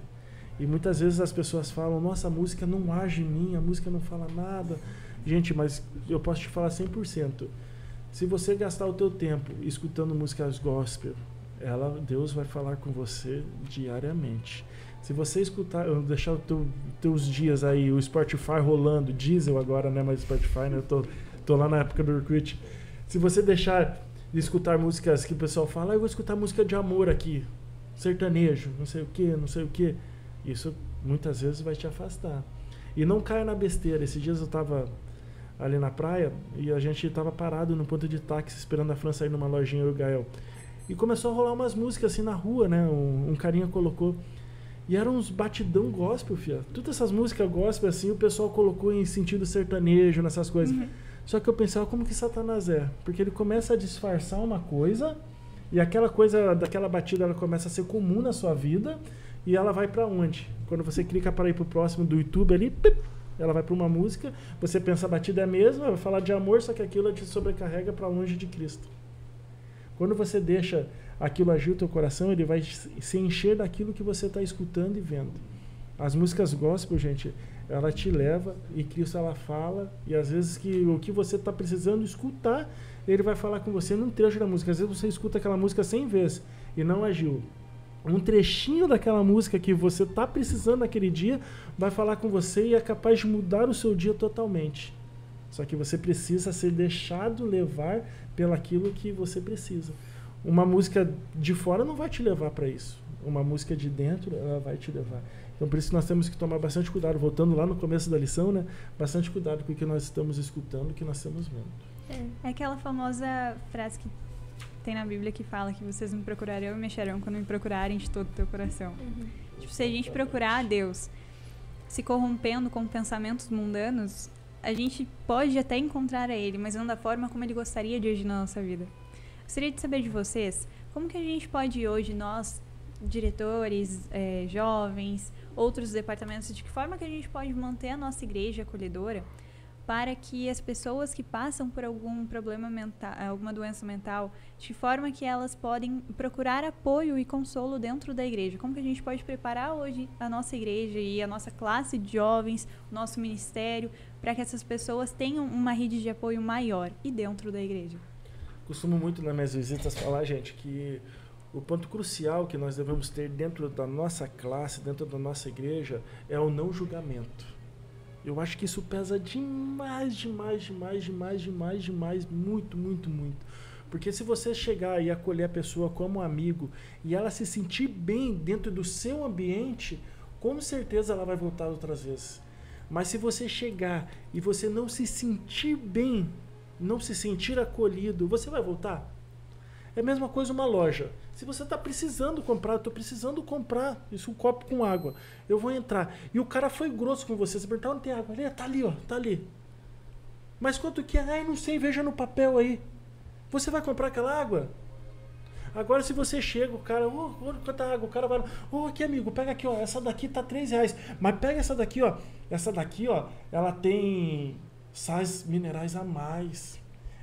E muitas vezes as pessoas falam, nossa, a música não age em mim, a música não fala nada. Gente, mas eu posso te falar 100%. Se você gastar o teu tempo escutando músicas gospel, Deus vai falar com você diariamente. Se você deixar os teus dias aí, o Spotify rolando, Diesel agora, não é mais Spotify, né? Eu tô lá na época do Orkut. Se você deixar de escutar músicas que o pessoal fala, eu vou escutar música de amor aqui, sertanejo, não sei o que, isso muitas vezes vai te afastar. E não caia na besteira. Esses dias eu tava ali na praia e a gente tava parado no ponto de táxi esperando a Fran sair numa lojinha, eu e o Gael. E começou a rolar umas músicas assim na rua, né? Um carinha colocou. E eram uns batidão gospel, fia. Todas essas músicas gospel, assim, o pessoal colocou em sentido sertanejo, nessas coisas. Só que eu pensava, como que Satanás é? Porque ele começa a disfarçar uma coisa, e aquela coisa, daquela batida, ela começa a ser comum na sua vida, e ela vai pra onde? Quando você clica para ir pro próximo do YouTube ali, pip, ela vai pra uma música, você pensa a batida é a mesma, vai falar de amor, só que aquilo te sobrecarrega pra longe de Cristo. Quando você deixa aquilo agir o teu coração, ele vai se encher daquilo que você está escutando e vendo. As músicas gospel, gente, ela te leva e Cristo ela fala, e às vezes o que você está precisando escutar, ele vai falar com você num trecho da música. Às vezes você escuta aquela música 100 vezes e não agiu. Um trechinho daquela música que você está precisando naquele dia vai falar com você e é capaz de mudar o seu dia totalmente. Só que você precisa ser deixado levar pelaquilo que você precisa. Uma música de fora não vai te levar para isso. Uma música de dentro, ela vai te levar. Então, por isso que nós temos que tomar bastante cuidado, voltando lá no começo da lição, né? Bastante cuidado com o que nós estamos escutando, o que nós estamos vendo. É aquela famosa frase que tem na Bíblia que fala que vocês me procurarão e me acharão quando me procurarem de todo o teu coração. Tipo, se a gente procurar a Deus se corrompendo com pensamentos mundanos, a gente pode até encontrar a Ele, mas não da forma como Ele gostaria de agir na nossa vida. Gostaria de saber de vocês, como que a gente pode hoje, nós, diretores, jovens, outros departamentos, de que forma que a gente pode manter a nossa igreja acolhedora para que as pessoas que passam por algum problema mental, alguma doença mental, de forma que elas podem procurar apoio e consolo dentro da igreja? Como que a gente pode preparar hoje a nossa igreja e a nossa classe de jovens, o nosso ministério, para que essas pessoas tenham uma rede de apoio maior e dentro da igreja? Costumo muito nas minhas visitas falar, gente, que o ponto crucial que nós devemos ter dentro da nossa classe, dentro da nossa igreja, é o não julgamento. Eu acho que isso pesa demais, muito, muito, muito. Porque se você chegar e acolher a pessoa como amigo e ela se sentir bem dentro do seu ambiente, com certeza ela vai voltar outras vezes. Mas se você chegar e você não se sentir bem, não se sentir acolhido, você vai voltar? É a mesma coisa uma loja. Se você está precisando comprar, eu estou precisando comprar isso, um copo com água. Eu vou entrar. E o cara foi grosso com você. Você perguntou, onde tem água? Ali, tá ali, ó, tá ali. Mas quanto que é? Ai, não sei, veja no papel aí. Você vai comprar aquela água? Agora, se você chega, o cara, quanta água? O cara vai, aqui, amigo, pega aqui, ó, essa daqui tá R$3. Mas pega essa daqui, ó. Essa daqui, ó, ela tem sais minerais a mais.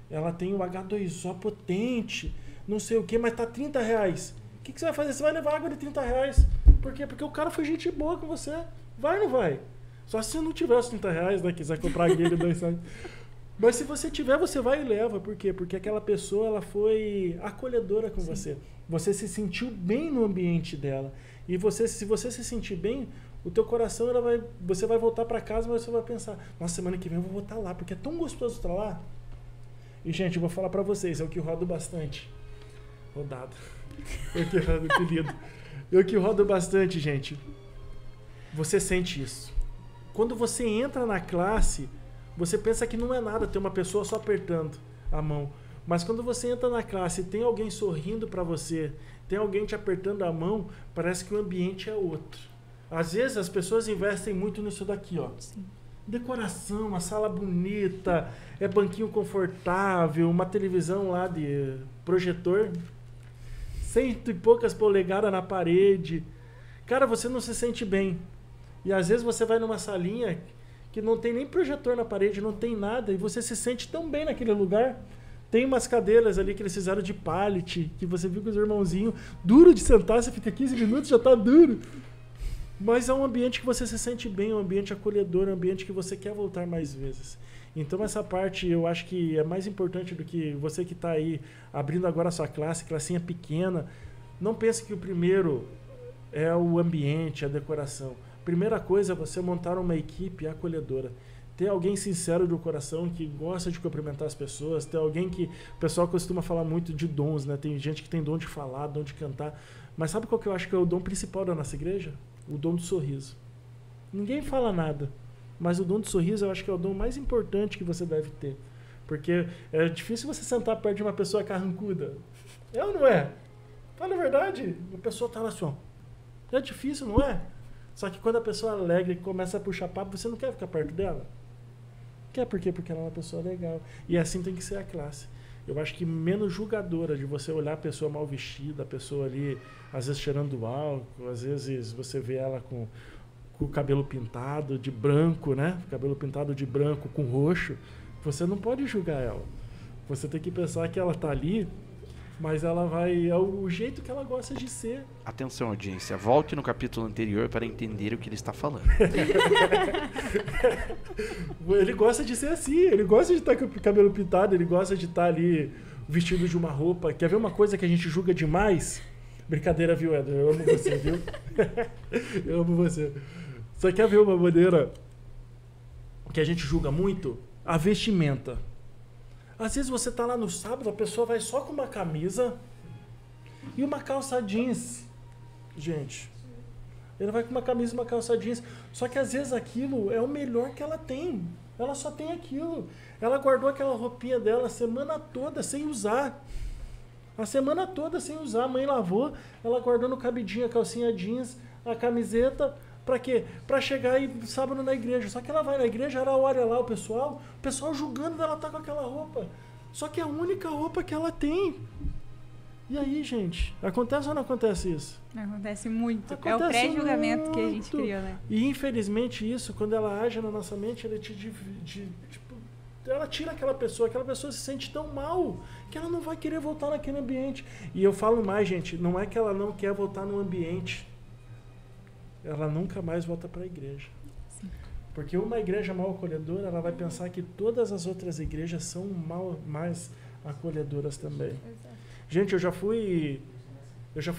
Ela tem o H2O potente. Não sei o que, mas tá R$30. O que você vai fazer? Você vai levar água de R$30. Por quê? Porque o cara foi gente boa com você. Vai ou não vai? Só se você não tiver os R$30, né? Quiser comprar aquele de R$2. Mas se você tiver, você vai e leva. Por quê? Porque aquela pessoa, ela foi acolhedora com você. Você se sentiu bem no ambiente dela. E se você se sentir bem, o teu coração, você vai voltar para casa, mas você vai pensar, nossa, semana que vem eu vou voltar lá, porque é tão gostoso estar lá. E, gente, eu vou falar para vocês, é o que rodo bastante. Rodado. Eu que rodo, que lindo. Eu que rodo bastante, gente. Você sente isso. Quando você entra na classe, você pensa que não é nada ter uma pessoa só apertando a mão. Mas quando você entra na classe e tem alguém sorrindo para você, tem alguém te apertando a mão, parece que o ambiente é outro. Às vezes as pessoas investem muito nisso daqui, ó. Sim. Decoração, uma sala bonita, banquinho confortável, uma televisão lá de projetor, 100 e poucas polegadas na parede. Cara, você não se sente bem. E às vezes você vai numa salinha que não tem nem projetor na parede, não tem nada, e você se sente tão bem naquele lugar. Tem umas cadeiras ali que eles fizeram de pallet, que você viu com os irmãozinhos, duro de sentar, você fica 15 minutos, já tá duro. Mas é um ambiente que você se sente bem, um ambiente acolhedor, um ambiente que você quer voltar mais vezes. Então essa parte eu acho que é mais importante do que você que está aí abrindo agora a sua classe, classinha pequena. Não pense que o primeiro é o ambiente, a decoração. Primeira coisa é você montar uma equipe acolhedora. Ter alguém sincero do coração, que gosta de cumprimentar as pessoas. Ter alguém que... O pessoal costuma falar muito de dons, né? Tem gente que tem dom de falar, dom de cantar. Mas sabe qual que eu acho que é o dom principal da nossa igreja? O dom do sorriso. Ninguém fala nada. Mas o dom do sorriso eu acho que é o dom mais importante que você deve ter. Porque é difícil você sentar perto de uma pessoa carrancuda. É ou não é? Fala a verdade. A pessoa tá lá assim, ó. É difícil, não é? Só que quando a pessoa é alegre e começa a puxar papo, você não quer ficar perto dela. Quer por quê? Porque ela é uma pessoa legal. E assim tem que ser a classe. Eu acho que menos julgadora de você olhar a pessoa mal vestida, a pessoa ali, às vezes cheirando álcool, às vezes você vê ela com o cabelo pintado de branco, né? Cabelo pintado de branco com roxo. Você não pode julgar ela. Você tem que pensar que ela tá ali, mas ela vai... É o jeito que ela gosta de ser. Atenção, audiência. Volte no capítulo anterior para entender o que ele está falando. Ele gosta de ser assim. Ele gosta de estar com o cabelo pintado. Ele gosta de estar ali vestido de uma roupa. Quer ver uma coisa que a gente julga demais? Brincadeira, viu, Éder? Eu amo você, viu? Eu amo você. Você quer ver uma maneira que a gente julga muito? a vestimenta. Às vezes você está lá no sábado, a pessoa vai só com uma camisa e uma calça jeans. Gente, ele vai com uma camisa e uma calça jeans. Só que às vezes aquilo é o melhor que ela tem. Ela só tem aquilo. Ela guardou aquela roupinha dela a semana toda sem usar. A semana toda sem usar. A mãe lavou, ela guardou no cabidinho a calcinha jeans, a camiseta. Pra quê? Pra chegar aí sábado na igreja. Só que ela vai na igreja, ela olha lá o pessoal julgando ela tá com aquela roupa. Só que é a única roupa que ela tem. E aí, gente? Acontece ou não acontece isso? Acontece muito. Acontece é o pré-julgamento que a gente muito. criou, né? E infelizmente isso, quando ela age na nossa mente, ela ela tira aquela pessoa se sente tão mal que ela não vai querer voltar naquele ambiente. E eu falo mais, gente, não é que ela não quer voltar no ambiente. Ela nunca mais volta para a igreja. Sim. Porque uma igreja mal acolhedora, ela vai pensar que todas as outras igrejas são mais acolhedoras também. Exato. Gente, eu já fui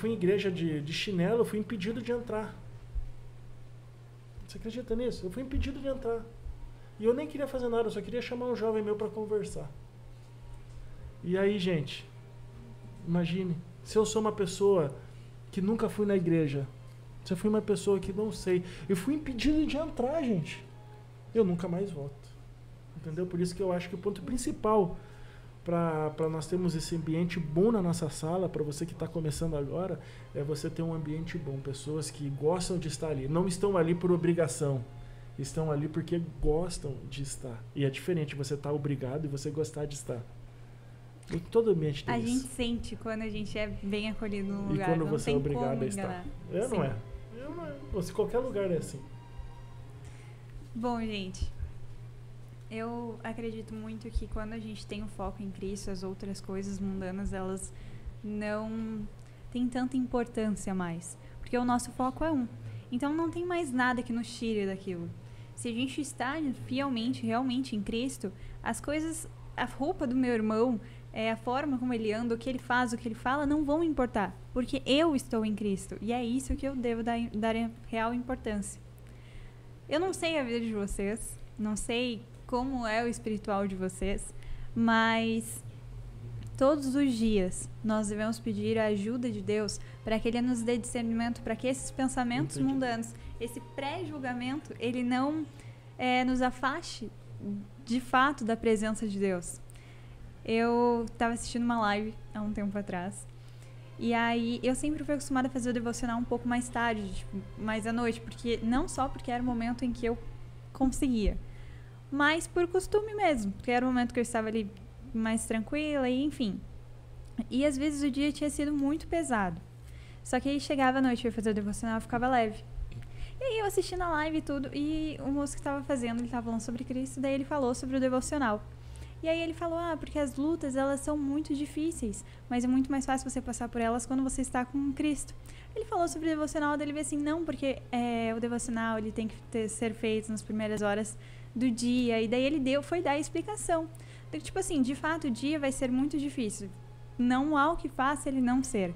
em igreja de chinelo, eu fui impedido de entrar. Você acredita nisso? Eu fui impedido de entrar. E eu nem queria fazer nada, eu só queria chamar um jovem meu para conversar. E aí, gente, imagine, se eu sou uma pessoa que nunca fui na igreja, se eu fui uma pessoa que não sei, eu fui impedido de entrar, gente. Eu nunca mais volto. Entendeu? Por isso que eu acho que o ponto principal para nós termos esse ambiente bom na nossa sala, para você que está começando agora, é você ter um ambiente bom. Pessoas que gostam de estar ali. Não estão ali por obrigação. Estão ali porque gostam de estar. E é diferente você estar obrigado e você gostar de estar. Em todo ambiente tem A isso. gente sente quando a gente é bem acolhido num E lugar. quando não você é tem obrigado como a estar. enganar. Não Sim. é. Qualquer lugar é assim. Bom, gente, eu acredito muito que quando a gente tem o foco em Cristo, as outras coisas mundanas, elas não têm tanta importância mais. Porque o nosso foco é um. Então não tem mais nada que nos tire daquilo. Se a gente está fielmente, realmente em Cristo, as coisas, a roupa do meu irmão, a forma como ele anda, o que ele faz, o que ele fala, não vão importar. Porque eu estou em Cristo. E é isso que eu devo dar real importância. Eu não sei a vida de vocês, não sei como é o espiritual de vocês, mas todos os dias nós devemos pedir a ajuda de Deus para que Ele nos dê discernimento, para que esses pensamentos mundanos, esse pré-julgamento, ele não nos afaste de fato da presença de Deus. Eu estava assistindo uma live há um tempo atrás, e aí eu sempre fui acostumada a fazer o devocional um pouco mais tarde, tipo, mais à noite, porque não só porque era o momento em que eu conseguia, mas por costume mesmo, porque era o momento que eu estava ali mais tranquila, e enfim. E às vezes o dia tinha sido muito pesado. Só que aí chegava a noite, eu ia fazer o devocional, ficava leve. E aí eu assistindo a live e tudo, e o moço que estava fazendo, ele estava falando sobre Cristo, daí ele falou sobre o devocional. E aí ele falou, porque as lutas, elas são muito difíceis, mas é muito mais fácil você passar por elas quando você está com Cristo. Ele falou sobre o devocional, daí ele veio assim, não, porque o devocional, ele tem que ser feito nas primeiras horas do dia, e daí ele foi dar a explicação. Tipo assim, de fato, o dia vai ser muito difícil. Não há o que faça ele não ser.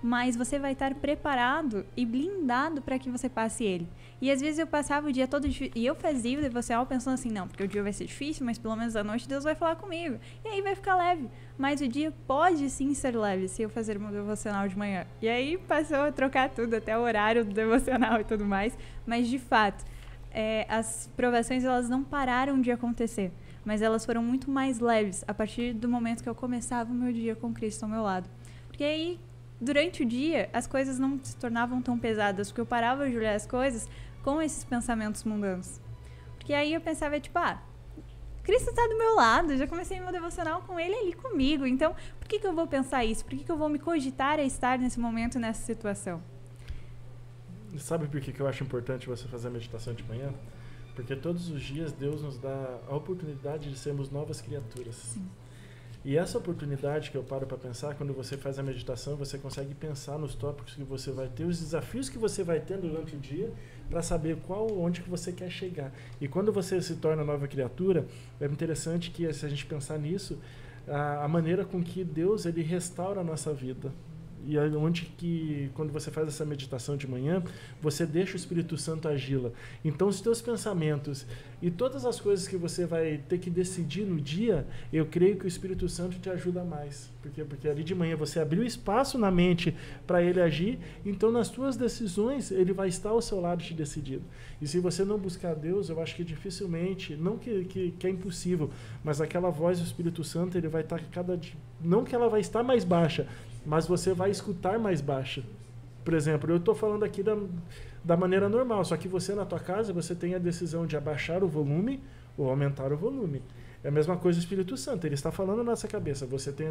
Mas você vai estar preparado e blindado para que você passe ele. E às vezes eu passava o dia todo e eu fazia o devocional pensando assim, não, porque o dia vai ser difícil, mas pelo menos à noite Deus vai falar comigo. E aí vai ficar leve. Mas o dia pode sim ser leve se eu fazer o meu devocional de manhã. E aí passou a trocar tudo, até o horário do devocional e tudo mais. Mas de fato, as provações, elas não pararam de acontecer. Mas elas foram muito mais leves a partir do momento que eu começava o meu dia com Cristo ao meu lado. Porque aí, durante o dia, as coisas não se tornavam tão pesadas, porque eu parava de olhar as coisas com esses pensamentos mundanos. Porque aí eu pensava, tipo, Cristo está do meu lado, já comecei meu devocional com Ele ali comigo, então por que eu vou pensar isso? Por que eu vou me cogitar a estar nesse momento, nessa situação? Sabe por que eu acho importante você fazer a meditação de manhã? Porque todos os dias Deus nos dá a oportunidade de sermos novas criaturas. Sim. E essa oportunidade que eu paro para pensar, quando você faz a meditação, você consegue pensar nos tópicos que você vai ter, os desafios que você vai ter durante o dia, para saber onde que você quer chegar. E quando você se torna nova criatura, é interessante que, se a gente pensar nisso, a maneira com que Deus ele restaura a nossa vida. E é onde que, quando você faz essa meditação de manhã, você deixa o Espírito Santo agi-la. Então, os teus pensamentos e todas as coisas que você vai ter que decidir no dia, eu creio que o Espírito Santo te ajuda mais. Porque ali de manhã você abriu espaço na mente para ele agir, então nas tuas decisões ele vai estar ao seu lado te decidindo. E se você não buscar Deus, eu acho que dificilmente, não que é impossível, mas aquela voz do Espírito Santo, ele vai estar cada dia, não que ela vai estar mais baixa, mas você vai escutar mais baixa. Por exemplo, eu estou falando aqui da maneira normal, só que você na tua casa, você tem a decisão de abaixar o volume ou aumentar o volume. É a mesma coisa o Espírito Santo, ele está falando na nossa cabeça, você tem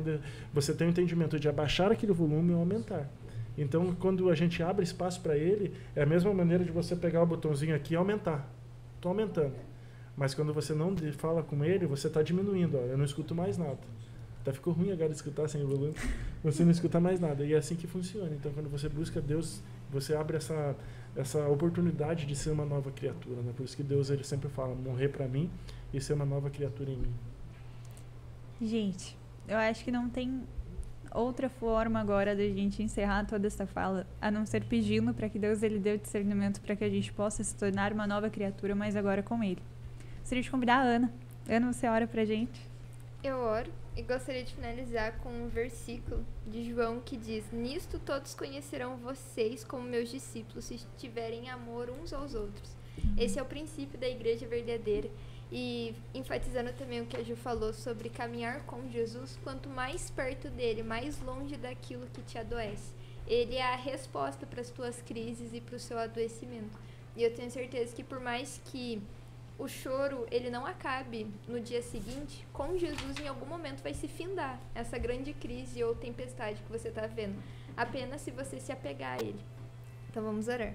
o entendimento de abaixar aquele volume ou aumentar. Então, quando a gente abre espaço para ele, é a mesma maneira de você pegar o botãozinho aqui e aumentar. Estou aumentando. Mas quando você não fala com ele, você está diminuindo. Ó, eu não escuto mais nada. Até ficou ruim agora de escutar sem o volume. Você não escuta mais nada. E é assim que funciona. Então, quando você busca Deus, você abre essa oportunidade de ser uma nova criatura. Né? Por isso que Deus ele sempre fala, morrer para mim e ser uma nova criatura em mim. Gente, eu acho que não tem outra forma agora da gente encerrar toda essa fala, a não ser pedindo para que Deus ele dê o discernimento para que a gente possa se tornar uma nova criatura, mas agora com Ele. Gostaria de convidar a Ana. Ana, você ora pra gente? Eu oro e gostaria de finalizar com um versículo de João que diz: nisto todos conhecerão vocês como meus discípulos, se tiverem amor uns aos outros. Esse é o princípio da igreja verdadeira. E enfatizando também o que a Ju falou sobre caminhar com Jesus, quanto mais perto dele, mais longe daquilo que te adoece. Ele é a resposta para as tuas crises e para o seu adoecimento. E eu tenho certeza que por mais que o choro ele não acabe no dia seguinte, com Jesus em algum momento vai se findar essa grande crise ou tempestade que você está vendo, apenas se você se apegar a ele. Então vamos orar.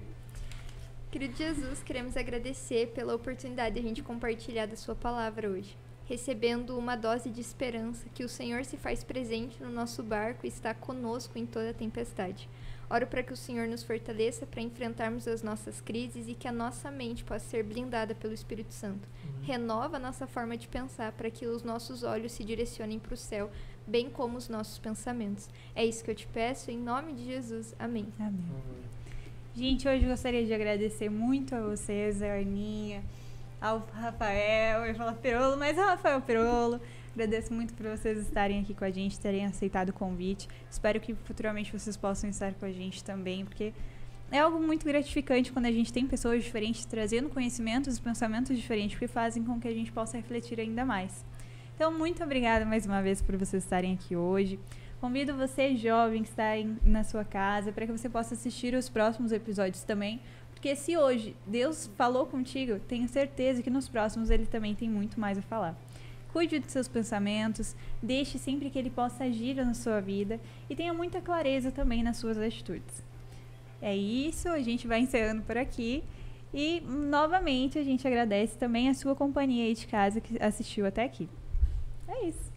Querido Jesus, queremos agradecer pela oportunidade de a gente compartilhar da sua palavra hoje, recebendo uma dose de esperança que o Senhor se faz presente no nosso barco e está conosco em toda a tempestade. Oro para que o Senhor nos fortaleça para enfrentarmos as nossas crises e que a nossa mente possa ser blindada pelo Espírito Santo. Renova a nossa forma de pensar para que os nossos olhos se direcionem para o céu, bem como os nossos pensamentos. É isso que eu te peço, em nome de Jesus. Amém. Amém. Gente, hoje gostaria de agradecer muito a vocês, a Aninha, ao Rafael, eu ia falar Perolo, mas ao Rafael Perolo. Agradeço muito por vocês estarem aqui com a gente, terem aceitado o convite. Espero que futuramente vocês possam estar com a gente também, porque é algo muito gratificante quando a gente tem pessoas diferentes trazendo conhecimentos e pensamentos diferentes que fazem com que a gente possa refletir ainda mais. Então, muito obrigada mais uma vez por vocês estarem aqui hoje. Convido você, jovem, que está na sua casa, para que você possa assistir os próximos episódios também, porque se hoje Deus falou contigo, tenho certeza que nos próximos Ele também tem muito mais a falar. Cuide dos seus pensamentos, deixe sempre que Ele possa agir na sua vida e tenha muita clareza também nas suas atitudes. É isso, a gente vai encerrando por aqui e, novamente, a gente agradece também a sua companhia aí de casa que assistiu até aqui. É isso.